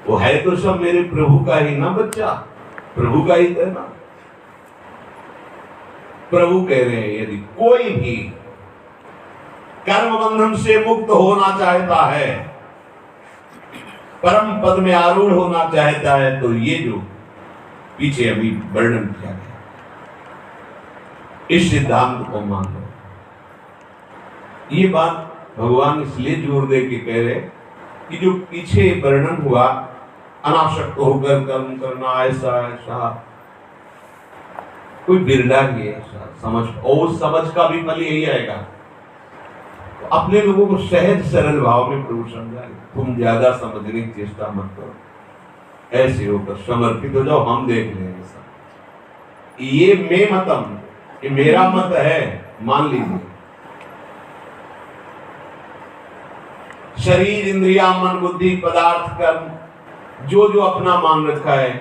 वो है तो सब मेरे प्रभु का ही ना बच्चा, प्रभु का ही है ना। प्रभु कह रहे हैं यदि कोई भी कर्म बंधन से मुक्त होना चाहता है, परम पद में आरूढ़ होना चाहता है, तो ये जो पीछे अभी वर्णन किया गया इस सिद्धांत को मान लो। ये बात भगवान इसलिए जोर दे के कह रहे कि जो पीछे वर्णन हुआ अनासक्त होकर कर्म करना, ऐसा ऐसा कोई बिरला ही ऐसा समझ, और समझ का भी फल यही आएगा। तो अपने लोगों को सहज सरल भाव में प्रभु समझाए, तुम ज्यादा समझने की चेष्टा मत करो, ऐसे होकर समर्पित हो जाओ, हम देख लेंगे सब। ये मैं मतम, ये मेरा मत है, मान लीजिए। शरीर, इंद्रिया, मन, बुद्धि, पदार्थ, कर्म जो जो अपना मान रखा है,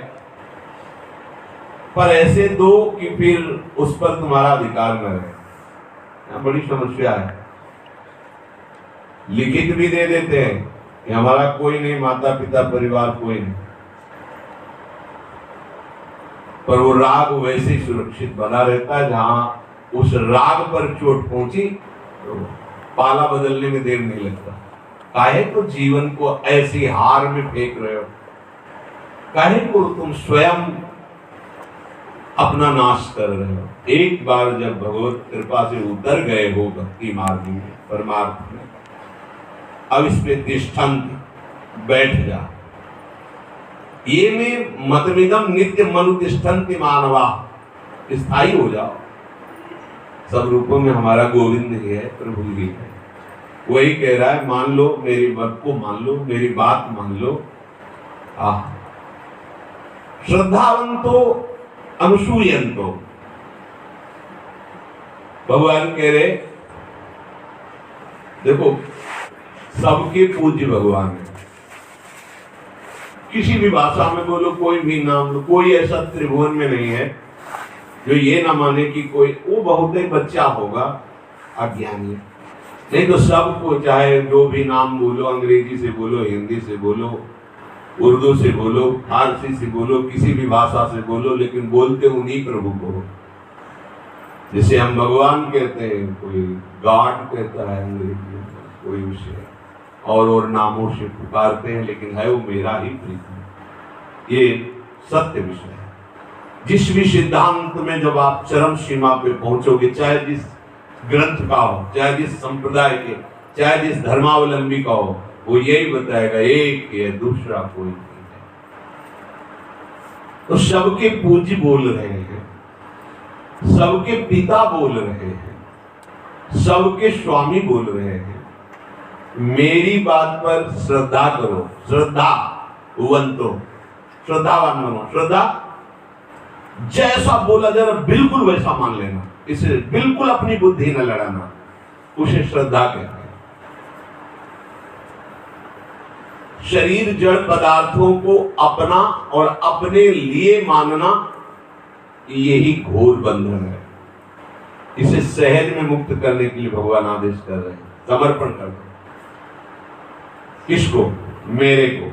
पर ऐसे दो कि फिर उस पर तुम्हारा अधिकार न रहे। बड़ी समस्या है। लिखित भी दे देते हैं कि हमारा कोई नहीं, माता पिता परिवार कोई नहीं, पर वो राग वैसे ही सुरक्षित बना रहता है। जहां उस राग पर चोट पहुंची तो पाला बदलने में देर नहीं लगता। काहे को जीवन को ऐसी हार में फेंक रहे हो? काहे को तुम स्वयं अपना नाश कर रहे हो? एक बार जब भगवत कृपा से उतर गए हो भक्ति मार्ग में, परमार्थ में, अब इस पे तिष्ठन्ति, बैठ जा। ये में मतमिदं नित्य मनुतिष्ठन्ति मानवा, स्थायी हो जाओ। सब रूपों में हमारा गोविंद ही है, प्रभु ही है। वही कह रहा है मान लो, मेरी बात को मान लो, मेरी बात मान लो। श्रद्धावंतो अनुसूयंतो, भगवान कह रहे देखो सबके पूज्य भगवान है। किसी भी भाषा में बोलो, कोई भी नाम लो, कोई ऐसा त्रिभुवन में नहीं है जो ये ना माने कि कोई वो बहुत ही बच्चा होगा, अज्ञानी। नहीं तो सबको, चाहे जो भी नाम बोलो, अंग्रेजी से बोलो, हिंदी से बोलो, उर्दू से बोलो, फारसी से बोलो, किसी भी भाषा से बोलो, लेकिन बोलते उन्हीं प्रभु को हो। जिसे हम भगवान कहते हैं, कोई गॉड कहता है अंग्रेजी में, कोई उसे और नामों से पुकारते हैं, लेकिन है वो मेरा ही प्रीतम। ये सत्य विषय है। जिस भी सिद्धांत में जब आप चरम सीमा पे पहुंचोगे, चाहे जिस ग्रंथ का हो, चाहे जिस संप्रदाय के, चाहे जिस धर्मावलंबी का हो, वो यही बताएगा एक है, दूसरा कोई नहीं है। तो सबके पूज्य बोल रहे हैं, सबके पिता बोल रहे हैं, सबके स्वामी बोल रहे हैं। मेरी बात पर श्रद्धा करो, श्रद्धावंतो, श्रद्धावान बनो। श्रद्धा जैसा बोला जरा बिल्कुल वैसा मान लेना, इसे बिल्कुल अपनी बुद्धि न लड़ाना, उसे श्रद्धा कहते हैं। शरीर जड़ पदार्थों को अपना और अपने लिए मानना, यही घोर बंधन है। इसे सहज में मुक्त करने के लिए भगवान आदेश कर रहे हैं, समर्पण कर दो। किसको? मेरे को।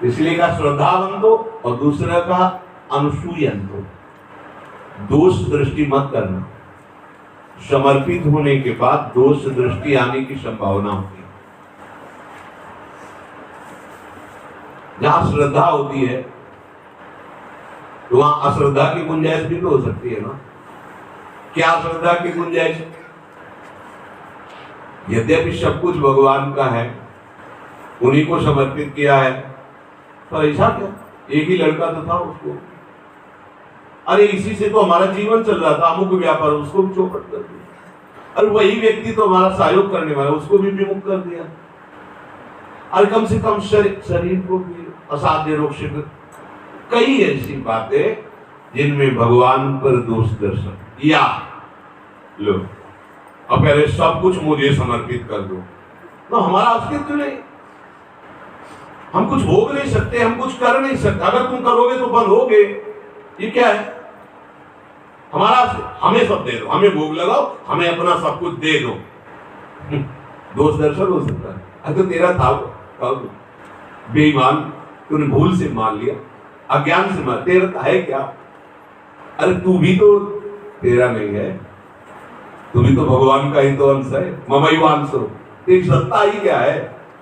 इसलिए कहा श्रद्धावंतो, और दूसरा कहा अनुसूयंतो, दोष दृष्टि मत करना। समर्पित होने के बाद दोष दृष्टि आने की संभावना होती है। जहां श्रद्धा होती है तो वहां अश्रद्धा की गुंजाइश भी तो हो सकती है ना। क्या श्रद्धा की गुंजाइश? यद्यपि सब कुछ भगवान का है, उन्हीं को समर्पित किया है, पर ऐसा क्या, एक ही लड़का तो था उसको, अरे इसी से तो हमारा जीवन चल रहा था, अमुक व्यापार, उसको भी चौपट कर दिया। अरे वही व्यक्ति तो हमारा सहयोग करने वाला, उसको भी विमुख कर दिया। और कम से कम शरीर को भी असाध्य रोग से, कई ऐसी बातें जिनमें भगवान पर दोष दर्शन, या लो अब कह रहे सब कुछ मुझे समर्पित कर दो, तो हमारा अस्तित्व नहीं, हम कुछ भोग नहीं सकते, हम कुछ कर नहीं सकते। अगर तुम करोगे तो बंद होगे। ये क्या है? हमारा, हमें सब दे दो, हमें भोग लगाओ, हमें अपना सब कुछ दे दो। दोष दर्शन हो सकता है। अगर तेरा था बेईमान, तूने भूल से मान लिया, अज्ञान से मान, तेरा है क्या? अरे तू भी तो तेरा नहीं है, तू भी तो भगवान का ही तो अंश है। ममैवांशो, तेरी सत्ता ही क्या है?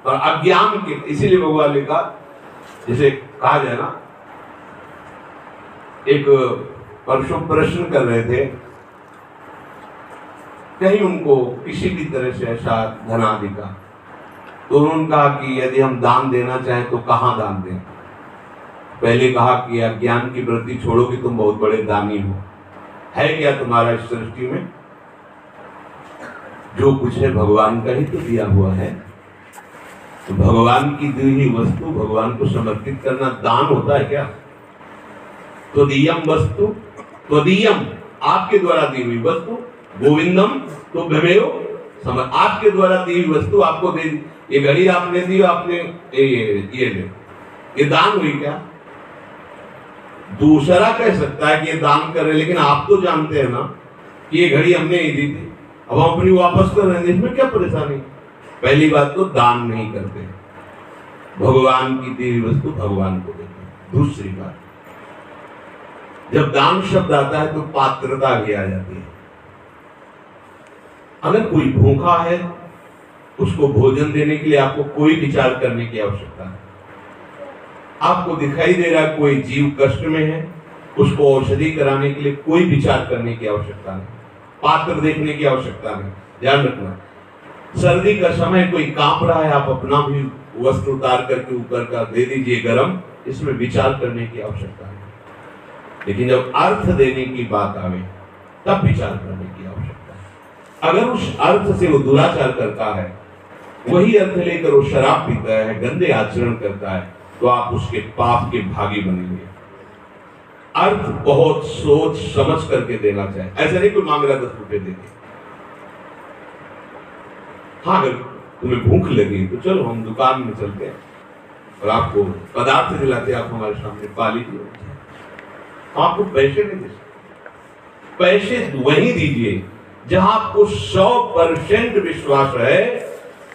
और अज्ञान के, इसीलिए भगवान ने कहा, जैसे कहा जाए ना, एक परसों प्रश्न कर रहे थे, कहीं उनको किसी भी तरह से ऐसा धनादि का, तो उन्होंने कहा कि यदि हम दान देना चाहें तो कहाँ दान दें? पहले कहा कि अज्ञान की वृत्ति छोड़ो कि तुम बहुत बड़े दानी हो। है क्या तुम्हारा इस सृष्टि में? जो कुछ है भगवान का ही तो दिया हुआ है। तो भगवान की दी हुई वस्तु भगवान को समर्पित करना दान होता है क्या? त्वदीयम वस्तु, त्वदीयम, आपके द्वारा दी हुई वस्तु, गोविंदम तो भवेयो, आपके द्वारा दी हुई वस्तु आपको दे दी। ये घड़ी आपने दी, आपने ये दान हुई क्या? दूसरा कह सकता है कि ये दान कर रहे, लेकिन आप तो जानते हैं ना कि ये घड़ी हमने ही दी थी, अब हम अपनी वापस कर रहे हैं, इसमें क्या परेशानी? पहली बात तो दान नहीं करते, भगवान की दी हुई वस्तु भगवान को देते। दूसरी बात, जब दान शब्द आता है तो पात्रता भी आ जाती है। अगर कोई भूखा है, उसको भोजन देने के लिए आपको कोई विचार करने की आवश्यकता है। आपको दिखाई दे रहा है कोई जीव कष्ट में है, उसको औषधि कराने के लिए कोई विचार करने की आवश्यकता नहीं, पात्र देखने की आवश्यकता नहीं। ध्यान रखना, सर्दी का समय कोई कांप रहा है, आप अपना भी वस्त्र उतार करके ऊपर का दे दीजिए गरम, इसमें विचार करने की आवश्यकता नहीं। लेकिन जब अर्थ देने की बात आवे तब विचार करने की आवश्यकता है। अगर उस अर्थ से वो दुराचार करता है, वही अर्थ लेकर वो शराब पीता है, गंदे आचरण करता है, तो आप उसके पाप के भागी बनेंगे। अर्थ बहुत सोच समझ करके देना चाहिए, ऐसा नहीं कोई मांग रहा 10 रुपए दे दे। हाँ, अगर तुम्हें भूख लगी तो चलो हम दुकान में चलते हैं और आपको पदार्थ दिलाते, आप हमारे सामने पा लीजिए। आपको पैसे नहीं दे सकते, पैसे वही दीजिए जहां आपको 100% विश्वास है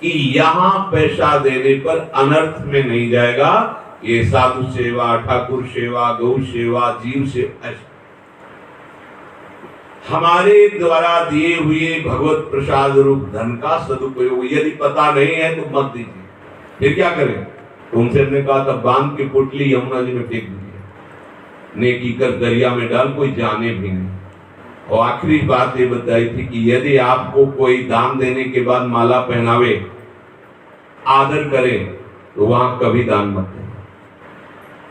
कि यहां पैसा देने पर अनर्थ में नहीं जाएगा। ये साधु सेवा, ठाकुर सेवा, गौ सेवा, जीव सेवा, हमारे द्वारा दिए हुए भगवत प्रसाद रूप धन का सदुपयोग यदि पता नहीं है तो मत दीजिए। फिर क्या करें? तुमसे हमने कहा था बांध के पोटली यमुना जी में फेंक दीजिए, नेकी कर दरिया में डाल, कोई जाने भी नहीं। और आखिरी बात ये बताई थी कि यदि आपको कोई दान देने के बाद माला पहनावे, आदर करे, तो वहां कभी दान मत दें।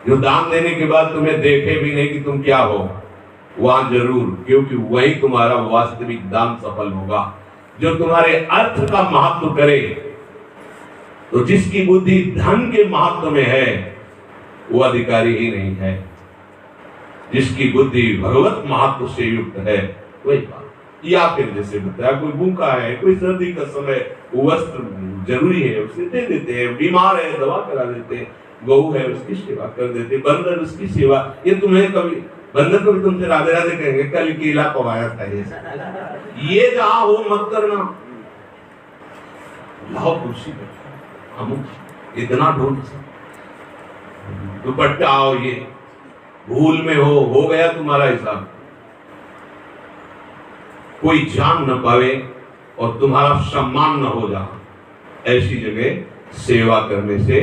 जो दान देने के बाद तुम्हें देखे भी नहीं कि तुम क्या हो, वहां जरूर, क्योंकि वही तुम्हारा वास्तविक दान सफल होगा। जो तुम्हारे अर्थ का महत्व करे, तो जिसकी बुद्धि धन के महत्व में है वो अधिकारी ही नहीं है। जिसकी बुद्धि भगवत महत्व से युक्त है वही बात। या फिर जैसे बताया, कोई भूखा है, कोई सर्दी का समय, वस्त्र जरूरी है उसे दे देते हैं, बीमार है दवा करा देते हैं, गऊ है उसकी सेवा कर देते, बंदर उसकी सेवा। ये तुम्हें कभी बंदर को भी तुमसे राधे राधे कहेंगे, कल केला पवाया था ये जहां हो मत करना। लाओ कुर्सी पे, अमुक इतना ढोल दुपट्टा आओ, ये भूल में हो गया तुम्हारा हिसाब। कोई जान न पावे और तुम्हारा सम्मान न हो जाए, ऐसी जगह सेवा करने से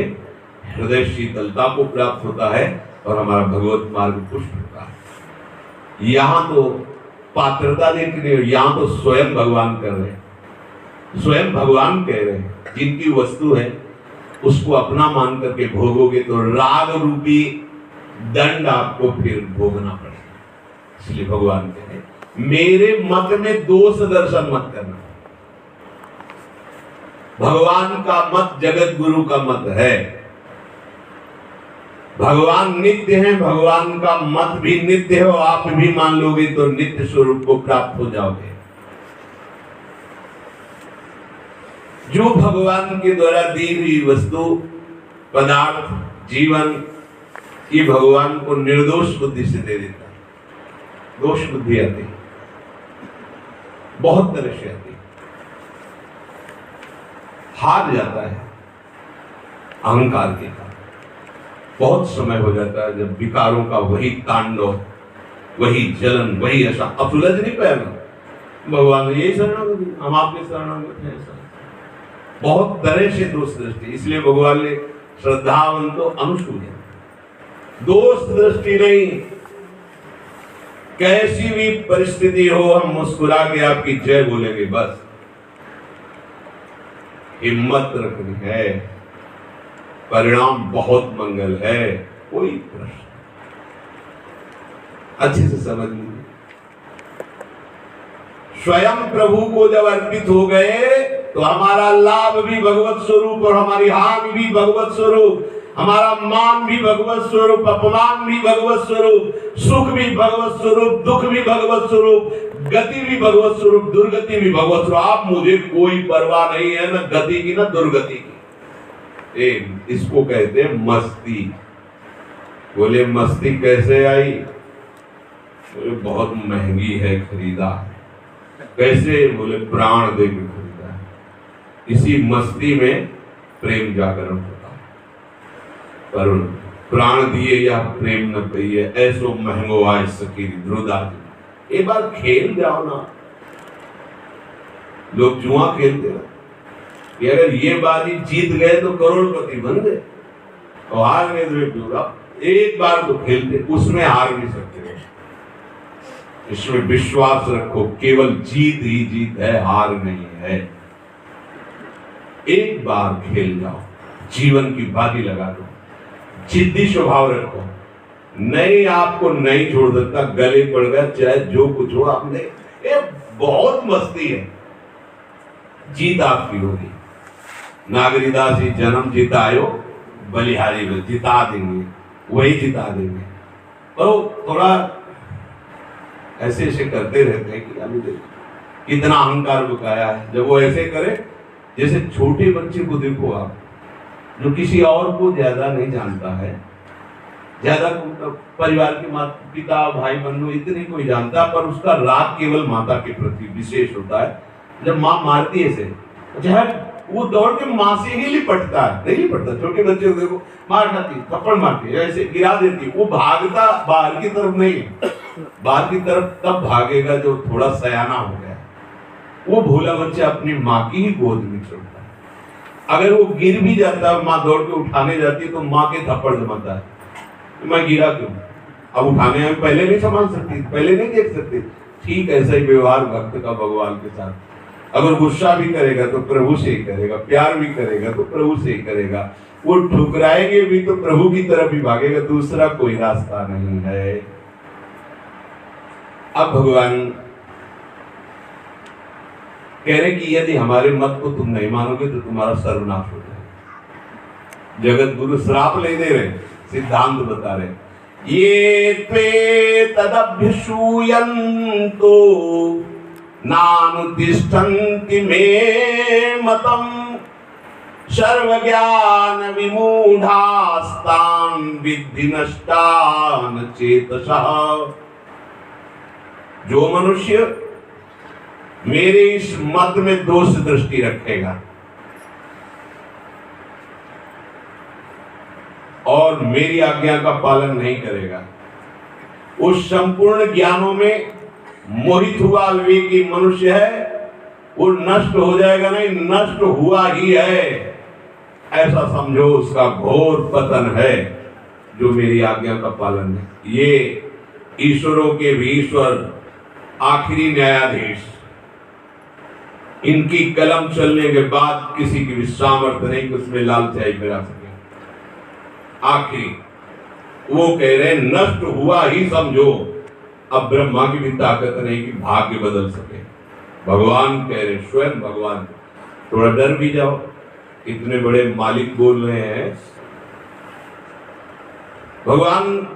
हृदय शीतलता को प्राप्त होता है और हमारा भगवत मार्ग पुष्ट होता है। यहां तो पात्रता देखने, यहां तो स्वयं भगवान कर रहे हैं, स्वयं भगवान कह रहे हैं जिनकी वस्तु है उसको अपना मान करके भोगोगे तो राग रूपी दंड आपको फिर भोगना पड़ेगा। इसलिए भगवान कह रहे हैं मेरे मत में दोष दर्शन मत करना। भगवान का मत जगत गुरु का मत है, भगवान नित्य है, भगवान का मत भी नित्य है, आप भी मान लोगे तो नित्य स्वरूप को प्राप्त हो जाओगे। जो भगवान के द्वारा दी हुई वस्तु, पदार्थ, जीवन, ये भगवान को निर्दोष बुद्धि से दे देता है। दोष बुद्धि आती है, बहुत तरह से आती है, हार जाता है अहंकार के कारण। बहुत समय हो जाता है जब विकारों का वही तांडव, वही जलन, वही ऐसा अफुलझ नहीं पाएगा। भगवान ने यही शरणागति, हम आपके शरणागत हैं। ऐसा बहुत तरह से दोष दृष्टि, इसलिए भगवान ने श्रद्धावंतो अनुसूया, दोष दृष्टि नहीं। कैसी भी परिस्थिति हो हम मुस्कुरा के आपकी जय बोलेंगे, बस हिम्मत रखनी है, परिणाम बहुत मंगल है, कोई प्रश्न अच्छे से समझ लीजिए। स्वयं प्रभु को जब अर्पित हो गए तो हमारा लाभ भी भगवत स्वरूप और हमारी हानि भी भगवत स्वरूप, हमारा मान भी भगवत स्वरूप, अपमान भी भगवत स्वरूप, सुख भी भगवत स्वरूप, दुख भी भगवत स्वरूप, गति भी भगवत स्वरूप, दुर्गति भी भगवत स्वरूप। आप मुझे कोई परवाह नहीं है, न गति की न दुर्गति की। इसको कहते हैं मस्ती। बोले मस्ती कैसे आई? बोले बहुत महंगी है, खरीदा। कैसे? बोले प्राण दे के खरीदा। इसी मस्ती में प्रेम जागरण होता है, पर प्राण दिए या प्रेम न पाइए, ऐसो महंगो आय सकी ध्रुदा। एक बार खेल जाओ ना, लोग जुआ खेलते ना कि अगर ये बाजी जीत गए तो करोड़पति बन गए और हार गए तो एक बार तो खेलते, उसमें हार नहीं सकते। इसमें विश्वास रखो, केवल जीत ही जीत है, हार नहीं है। एक बार खेल जाओ, जीवन की बाजी लगा दो, जिद्दी स्वभाव रखो, नहीं आपको नहीं छोड़ सकता, गले पड़ गया चाहे जो कुछ हो। आपने ये बहुत मस्ती है, जीत आपकी होगी। नागरिदास ही जन्म जितायो बलिहारी में, जिता देंगे, वही जिता देंगे। तो थोड़ा ऐसे ऐसे करते रहते हैं कि अभी देखो कितना अहंकार बुकाया है। जब वो ऐसे करे, जैसे छोटे बच्चे को देखो आप, जो किसी और को ज्यादा नहीं जानता है, ज्यादा परिवार के माता पिता भाई बंधु इतने कोई जानता, पर उसका राग केवल माता के प्रति विशेष होता है। जब माँ मारती है से वो दौड़ के माँ से ही लिपटता है, नहीं लिपटता। छोटे बच्चे को देखो, मार खाती, थप्पड़ मारती है, ऐसे गिरा देती, वो भागता बाहर की तरफ नहीं, बाहर की तरफ तब भागेगा जो थोड़ा सयाना हो गया। वो भोला बच्चा अपनी माँ की ही गोद में छोड़ता है। अगर वो गिर भी जाता है, माँ दौड़ के उठाने जाती है तो माँ के थप्पड़ जमाता है, मैं गिरा क्यों? अब उठाने में पहले नहीं संभाल सकती, पहले नहीं देख सकती। ठीक ऐसा ही व्यवहार भक्त का भगवान के साथ। अगर गुस्सा भी करेगा तो प्रभु से ही करेगा, प्यार भी करेगा तो प्रभु से ही करेगा। वो ठुकराएंगे भी तो प्रभु की तरफ ही भागेगा, दूसरा कोई रास्ता नहीं है। अब भगवान कह रहे कि यदि हमारे मत को तुम नहीं मानोगे तो तुम्हारा सर्वनाश हो जाएगा। जगत गुरु श्राप ले दे रहे, सिद्धांत बता रहे, ये त्वे तदभ्यसूयन्तो नानुतिष्ठन्ति मे मतम् सर्वज्ञान विमूढ़ास्तान् विद्धि नष्टान् चेतसः। जो मनुष्य मेरे इस मत में दोष दृष्टि रखेगा और मेरी आज्ञा का पालन नहीं करेगा, उस संपूर्ण ज्ञानों में मोहित हुआ विवेकी मनुष्य है, वो नष्ट हो जाएगा नहीं, नष्ट हुआ ही है, ऐसा समझो उसका घोर पतन है। जो मेरी आज्ञा का पालन है, ये ईश्वरों के भी ईश्वर, आखिरी न्यायाधीश, इनकी कलम चलने के बाद किसी की भी सामर्थ्य नहीं कि उसमें लाल स्याही मिला सके। आखिरी वो कह रहे हैं नष्ट हुआ ही समझो। अब ब्रह्मा की भी ताकत नहीं कि भाग्य बदल सके। भगवान कह रहे, स्वयं भगवान, थोड़ा डर भी जाओ, इतने बड़े मालिक बोल रहे हैं। भगवान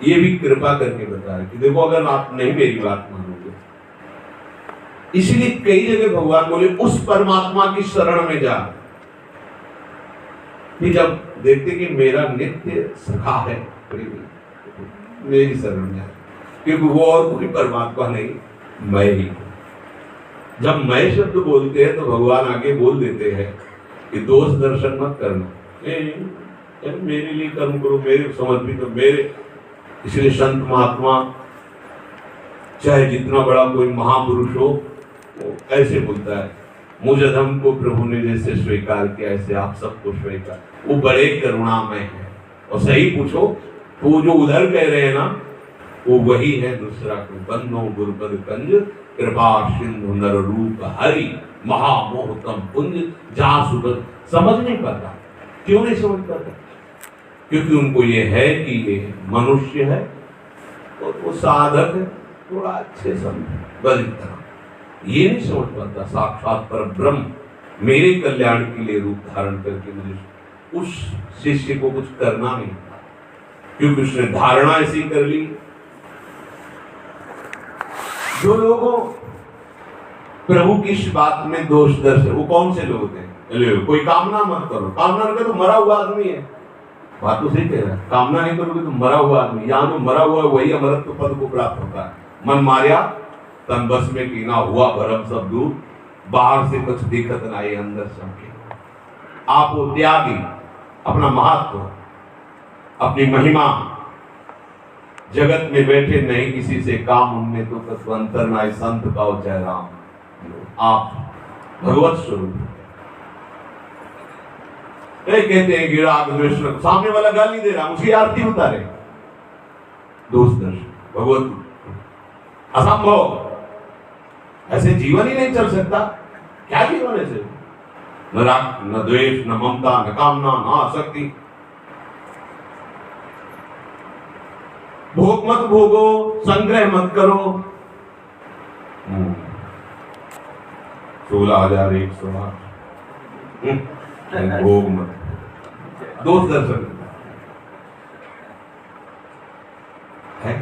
ये भी कृपा करके बता रहे कि देखो अगर आप नहीं मेरी बात मानोगे, इसलिए कई जगह भगवान बोले उस परमात्मा की शरण में जा। कि जब देखते कि मेरा नित्य सखा है, मेरी शरण में, क्योंकि वो और कोई परमात्मा नहीं, मैं ही। जब मैं शब्द बोलते हैं तो भगवान आगे बोल देते हैं कि दोष दर्शन मत करना, मेरे लिए कर्म करो, मेरे समर्पित हो, मेरे। इसलिए संत महात्मा चाहे जितना बड़ा कोई महापुरुष हो, वो ऐसे बोलता है, मुझ अधम को प्रभु ने जैसे स्वीकार किया ऐसे आप सबको स्वीकार। वो बड़े करुणामय है। और सही पूछो तो जो उधर कह रहे हैं ना, वो वही है। दूसरा को बंदो गुरुपद कंज कृपा सिंधु नर रूप हरि महामोहतम पुंज जहां सुबह। समझ नहीं पाता। क्यों नहीं समझ पाता? क्योंकि उनको ये है कि ये मनुष्य है और वो साधक है, थोड़ा अच्छे समझ बड़ी तरह ये नहीं समझ पाता। साक्षात पर ब्रह्म मेरे कल्याण के लिए रूप धारण करके मुझे उस शिष्य को कुछ करना नहीं, क्योंकि उसने धारणा ऐसी कर ली। जो लोगों प्रभु की इस बात में दोष दर्शन, वो कौन से लोग हैं? कोई कामना मत करो। कामना करके तो मरा हुआ आदमी है। बात तो सही कह रहा है, कामना नहीं करोगे तो मरा हुआ आदमी। यहाँ जो मरा हुआ है वही अमरत्व पद को प्राप्त होता है। मन मारिया तन बस में कीना हुआ भरम सब दूर, बाहर से कुछ दिखत नहीं अंदर सबके। आप वो त्यागी, अपना महत्व, अपनी महिमा, जगत में बैठे नहीं किसी से काम, उनमें तो तत्वंतर नाय संत का चाहे राम। आप भगवत स्वरूप कहते हैं गिरा द्वेष, सामने वाला गाली दे रहा, उसकी आरती उतारे। दोष दर्शन भगवत असंभव, ऐसे जीवन ही नहीं चल सकता। क्या जीवन ऐसे? न राग, न द्वेष, न ममता, न कामना, न आसक्ति। भोग मत भोगो, संग्रह मत करो। 16,108 भोग मत, दोष दर्शन है।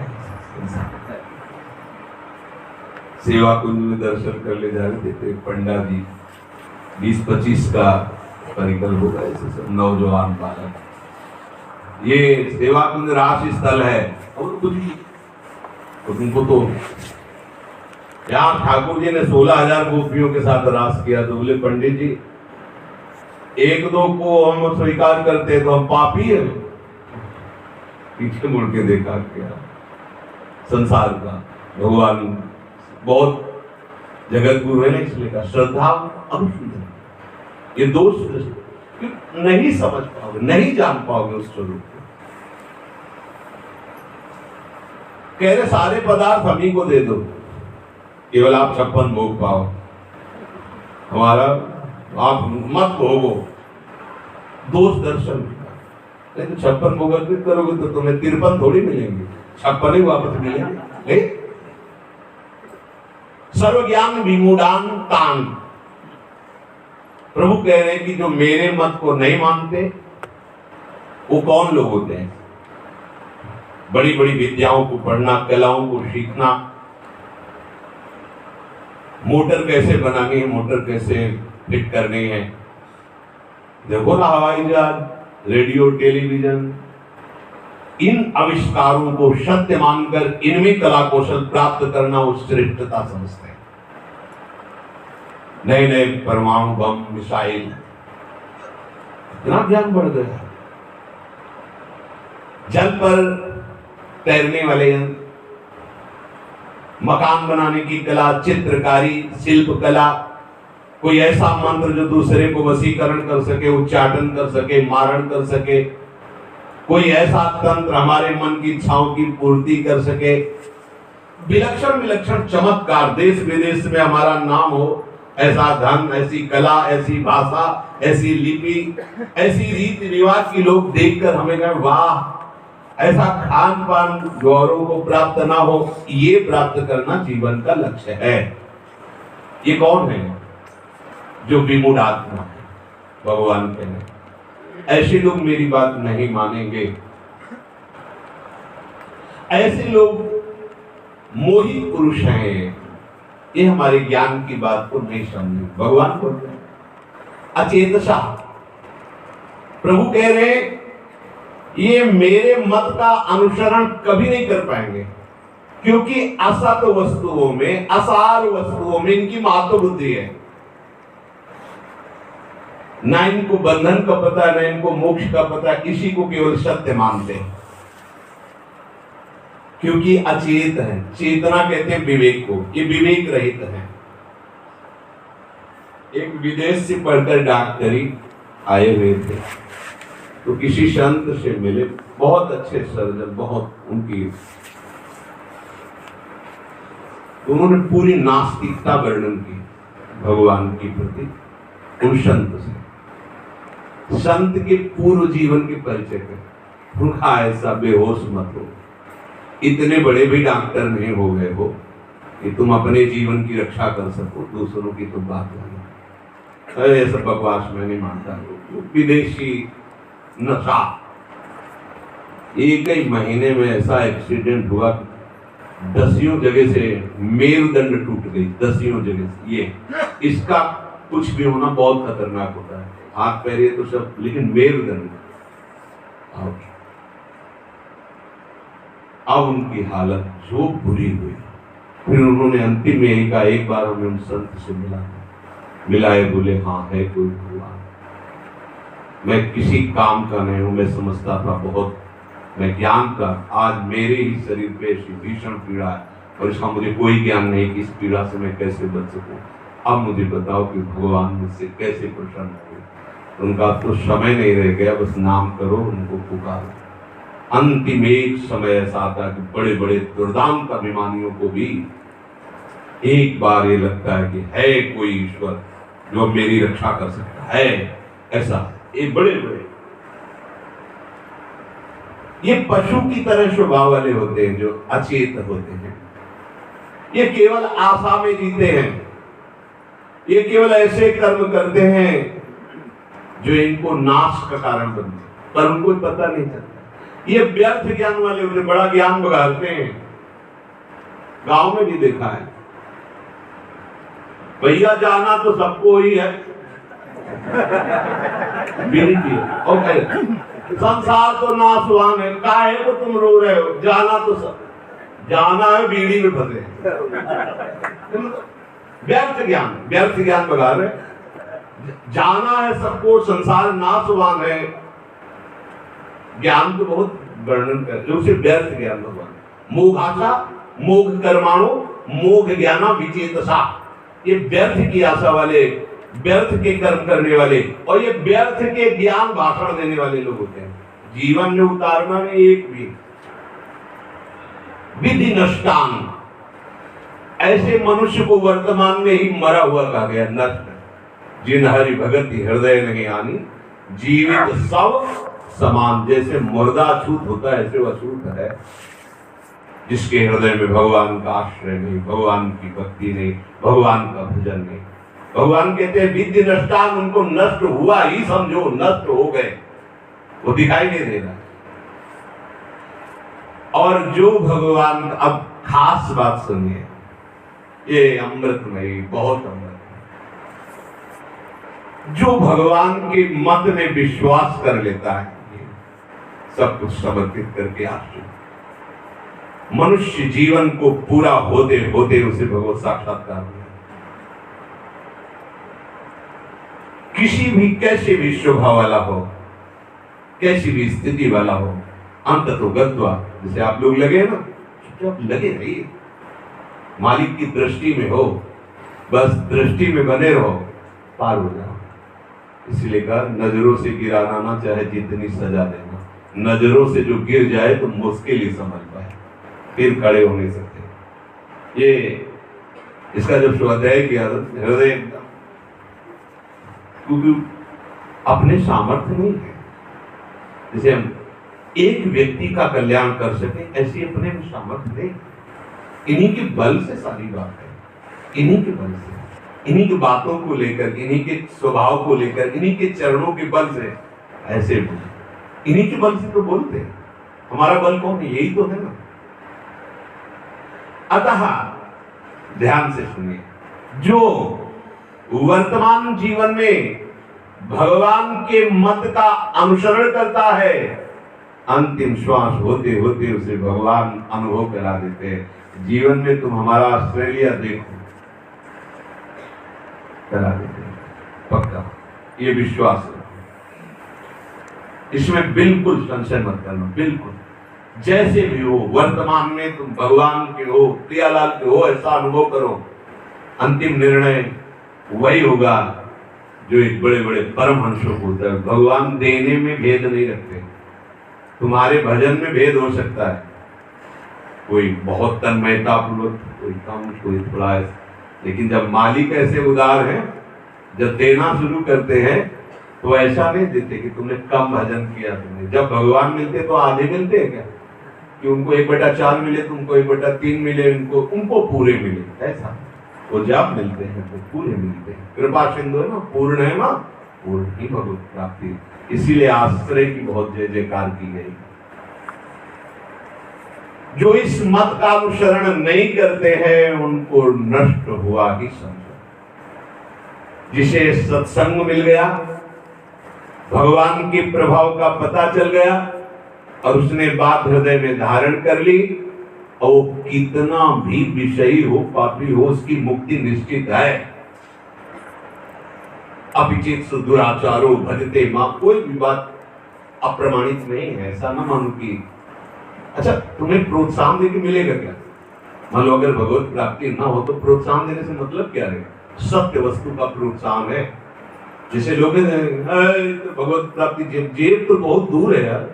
सेवा कुंज में दर्शन कर ले जा रहे थे, पंडा जी 20-25 का परिकल होगा, ऐसे सब नौजवान बालक। ये सेवा कुंज राशि स्थल है और कुछ तो तुमको तो यहाँ ठाकुर जी ने 16,000 गोपियों के साथ रास किया। तो बोले पंडित जी, एक दो को हम स्वीकार करते तो हम पापी है। पीछे मुड़ के देखा क्या संसार का भगवान बहुत जगत गुरु है ना, इसलिए का श्रद्धा अनुसूदन। ये दोष नहीं समझ पाओगे, नहीं जान पाओगे उस स्वरूप को। कह रहे सारे पदार्थ हम ही को दे दो, केवल आप 56 भोग पाओ, हमारा आप मत भोगो। दोष दर्शन। नहीं तो 56 भोग अर्पित करोगे तो तुम्हें 53 थोड़ी मिलेंगे, 56 ही वापस मिलेंगे। सर्व ज्ञान विमूढ़ान तान। प्रभु कह रहे हैं कि जो मेरे मत को नहीं मानते वो कौन लोग होते हैं? बड़ी बड़ी विद्याओं को पढ़ना, कलाओं को सीखना, मोटर कैसे बनानी है, मोटर कैसे फिट करनी है। देखो ना, हवाई जहाज, रेडियो, टेलीविजन, इन आविष्कारों को सत्य मानकर इनमें कला कौशल प्राप्त करना वो श्रेष्ठता समझते हैं। नए नए परमाणु बम, मिसाइल, इतना ज्ञान बढ़ गया। जल पर तैरने वाले यंत्र, मकान बनाने की कला, चित्रकारी, शिल्प कला, कोई ऐसा मंत्र जो दूसरे को वशीकरण कर सके, उच्चाटन कर सके, मारण कर सके, कोई ऐसा तंत्र हमारे मन की इच्छाओं की पूर्ति कर सके, विलक्षण विलक्षण चमत्कार, देश विदेश में हमारा नाम हो, ऐसा धन, ऐसी कला, ऐसी भाषा, ऐसी लिपि, ऐसी रीति रिवाज की लोग देखकर हमें कहें वाह, ऐसा खान पान गौरव को प्राप्त ना हो, ये प्राप्त करना जीवन का लक्ष्य है। ये कौन है? जो विमूढ़ आत्मा है, भगवान कह रहे। ऐसे लोग मेरी बात नहीं मानेंगे, ऐसे लोग मोही पुरुष हैं, ये हमारे ज्ञान की बात को नहीं समझे। भगवान बोल रहे हैं अचेतसा, प्रभु कह रहे हैं ये मेरे मत का अनुसरण कभी नहीं कर पाएंगे, क्योंकि असत वस्तुओं में, असार वस्तुओं में इनकी महत्व बुद्धि है। ना इनको बंधन का पता, ना इनको मोक्ष का पता, इसी को केवल सत्य मानते हैं, क्योंकि अचेत है। चेतना कहते हैं विवेक को, ये विवेक रहित है। एक विदेश से पढ़कर डॉक्टरी आए हुए थे, तो किसी संत से मिले, बहुत अच्छे सर्जन, बहुत उनकी, उन्होंने पूरी नास्तिकता वर्णन की भगवान की प्रति उन संत से। संत के पूर्व जीवन के परिचय कर, उनका ऐसा बेहोश मत हो, इतने बड़े भी डॉक्टर नहीं हो गए हो कि तुम अपने जीवन की रक्षा कर सको, दूसरों की तुम बात नहीं। अरे सब बकवास मैं नहीं मानता। विदेशी नशा, एक ही महीने में ऐसा एक्सीडेंट हुआ, 10 जगह से मेरुदंड टूट गई, 10 जगह से। ये इसका कुछ भी होना बहुत खतरनाक होता है, हाथ पैर ये तो सब, लेकिन मेरुदंड। अब उनकी हालत जो बुरी हुई, फिर उन्होंने अंतिम में यही कहा, एक बार हमें उन संत से मिलाए, बोले हाँ है कोई भगवान, मैं किसी काम का नहीं हूं, मैं समझता था बहुत, मैं ज्ञान का, आज मेरे ही शरीर पे ऐसी भीषण पीड़ा है और इसका मुझे कोई ज्ञान नहीं कि इस पीड़ा से मैं कैसे बच सकूं। अब मुझे बताओ कि भगवान मुझसे कैसे प्रसन्न हुए। उनका तो समय नहीं रह गया, बस नाम करो, उनको पुकारो। अंतिम एक समय ऐसा आता कि बड़े बड़े दुर्दांत अभिमानियों को भी एक बार ये लगता है कि है कोई ईश्वर जो मेरी रक्षा कर सकता है। ऐसा ये बड़े बड़े, ये पशु की तरह स्वभाव वाले होते हैं, जो अचेत होते हैं। ये केवल आशा में जीते हैं, ये केवल ऐसे कर्म करते हैं जो इनको नाश का कारण बनते, पर उनको पता नहीं चलता। ये व्यर्थ ज्ञान वाले होते, बड़ा ज्ञान बगाड़ते हैं। गांव में भी देखा है, भैया जाना तो सबको ही है, ओके, संसार तो नाशवान है, काहे को तुम रो रहे हो, जाना तो सब, जाना है बीड़ी में फंसे। व्यर्थ ज्ञान बगा रहे, जाना है सबको, संसार नाशवान है, ज्ञान तो बहुत वर्णन करते, उसे व्यर्थ ज्ञान भगवान। मोघाशा, मोघ कर्माणु, मोघ ज्ञाना विचेतसा, ये व्यर्थ की आशा वाले, व्यर्थ के कर्म करने वाले, और ये व्यर्थ के ज्ञान भाषण देने वाले लोग होते हैं। जीवन में उतारना में एक भी विधि नष्टान, ऐसे मनुष्य को वर्तमान में ही मरा हुआ कहा गया, नष्ट। जिन हरि भगति हृदय नहीं आनी, जीवित सब समान। जैसे मुर्दा अछूत होता है, ऐसे अछूत है जिसके हृदय में भगवान का आश्रय नहीं, भगवान की भक्ति नहीं, भगवान का भजन नहीं। भगवान कहते हैं विधि नष्टान, उनको नष्ट हुआ ही समझो, नष्ट हो गए, वो दिखाई नहीं दे रहा। और जो भगवान, अब खास बात सुनिए, ये अमृतमयी, बहुत अमृत, जो भगवान के मत में विश्वास कर लेता है, सब कुछ समर्पित करके आश्रय, मनुष्य जीवन को पूरा होते होते उसे भगवत साक्षात्कार हुआ। किसी भी, कैसे भी स्वभाव वाला हो, कैसी भी स्थिति वाला हो, अंत तो गत्वा, जैसे आप लोग लगे ना, चुपचाप लगे रहिए, मालिक की दृष्टि में हो, बस दृष्टि में बने रहो, पार हो जाओ। इसलिए कहा नजरों से गिराना ना चाहे जितनी सजा देना, नजरों से जो गिर जाए तो मुश्किल ही समझ पाए, फिर खड़े हो नहीं सकते। ये इसका जब स्वाध्याय किया हृदय एकदम, क्योंकि अपने सामर्थ्य नहीं है। जैसे हम एक व्यक्ति का कल्याण कर सके, ऐसी अपने में सामर्थ्य नहीं। इन्हीं के बल से सारी बात है, इन्हीं के बल से, इन्हीं की बातों को लेकर, इन्हीं के स्वभाव को लेकर, इन्हीं के चरणों के बल से ऐसे बोले, इन्हीं के बल से तो बोलते हैं। हमारा बल कौन है? यही तो है ना। अतः ध्यान से सुनिए, जो वर्तमान जीवन में भगवान के मत का अनुसरण करता है, अंतिम श्वास होते होते उसे भगवान अनुभव करा देते हैं। जीवन में तुम हमारा ऑस्ट्रेलिया देखो, करा देते हैं पक्का, ये विश्वास है, इसमें बिल्कुल संशय मत करना। बिल्कुल जैसे भी हो, वर्तमान में तुम भगवान के हो, प्रियालाल के हो, ऐसा अनुभव करो। अंतिम निर्णय वही होगा जो एक बड़े बड़े परमहंसों को होता है। भगवान देने में भेद नहीं रखते। तुम्हारे भजन में भेद हो सकता है, कोई बहुत तन्मयता पूर्वक, कोई कम, कोई थोड़ा, लेकिन जब मालिक ऐसे उदार हैं, जब देना शुरू करते हैं तो ऐसा नहीं देते कि तुमने कम भजन किया। तुमने जब भगवान मिलते तो आधे मिलते हैं क्या, कि उनको 1/4 मिले, तुमको 1/3 मिले, उनको पूरे मिले, ऐसा। वो जब मिलते हैं तो पूरे मिलते हैं। कृपा सिंधु है ना, पूर्ण है ना, पूर्ण ही भगवत प्राप्ति। इसीलिए आश्रय की बहुत जय जयकार की गई। जो इस मत का अनुसरण नहीं करते हैं उनको नष्ट हुआ ही समझो। जिसे सत्संग मिल गया, भगवान के प्रभाव का पता चल गया और उसने बात हृदय में धारण कर ली, और वो कितना भी विषयी हो, पापी हो, उसकी मुक्ति निश्चित है। अभिचित दुराचारो भजते मां, कोई भी बात अप्रमाणित नहीं है। ऐसा ना मानो कि अच्छा तुम्हें प्रोत्साहन देके मिलेगा क्या। मान लो अगर भगवत प्राप्ति ना हो तो प्रोत्साहन देने से मतलब क्या है? सत्य वस्तु का प्रोत्साहन है। जैसे लोग तो भगवत प्राप्ति, जेब तो बहुत दूर है यार,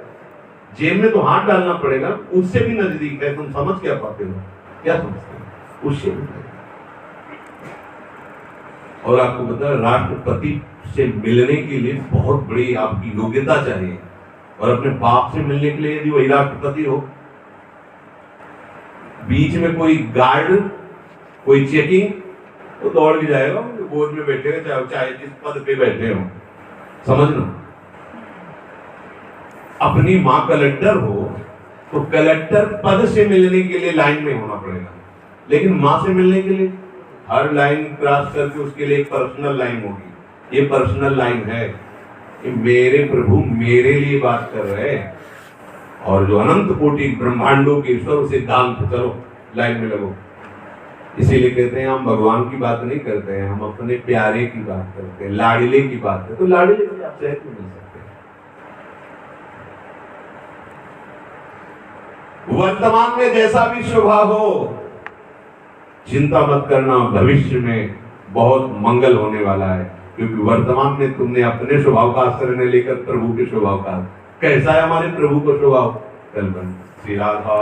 जेब में तो हाथ डालना पड़ेगा, उससे भी नजदीक है। तुम समझ क्या पाते हो? क्या समझते हो? उससे भी। और आपको पता है राष्ट्रपति से मिलने के लिए बहुत बड़ी आपकी योग्यता चाहिए, और अपने बाप से मिलने के लिए यदि वही राष्ट्रपति हो, बीच में कोई गार्ड, कोई चेकिंग, तो दौड़ के जाएगा, बोर्ड में बैठेगा, चाहे जिस पद पे बैठे हो। समझना, अपनी मां कलेक्टर हो तो कलेक्टर पद से मिलने के लिए लाइन में होना पड़ेगा, लेकिन मां से मिलने के लिए हर लाइन क्रॉस करके उसके लिए एक पर्सनल लाइन होगी। ये पर्सनल लाइन है, ये मेरे प्रभु मेरे लिए बात कर रहे हैं, और जो अनंत कोटि ब्रह्मांडों के ईश्वर सिद्धांत, चलो लाइन में लगो। इसीलिए कहते हैं हम भगवान की बात नहीं करते हैं, हम अपने प्यारे की बात करते हैं, लाडले की बात करते हैं। तो लाडले को आप सहज नहीं मिल सकते। वर्तमान में जैसा भी स्वभाव हो, चिंता मत करना, भविष्य में बहुत मंगल होने वाला है, क्योंकि वर्तमान में तुमने अपने स्वभाव का आश्रय नहीं लेकर प्रभु के स्वभाव का। कैसा है हमारे प्रभु का स्वभाव? कल बन श्री राधा।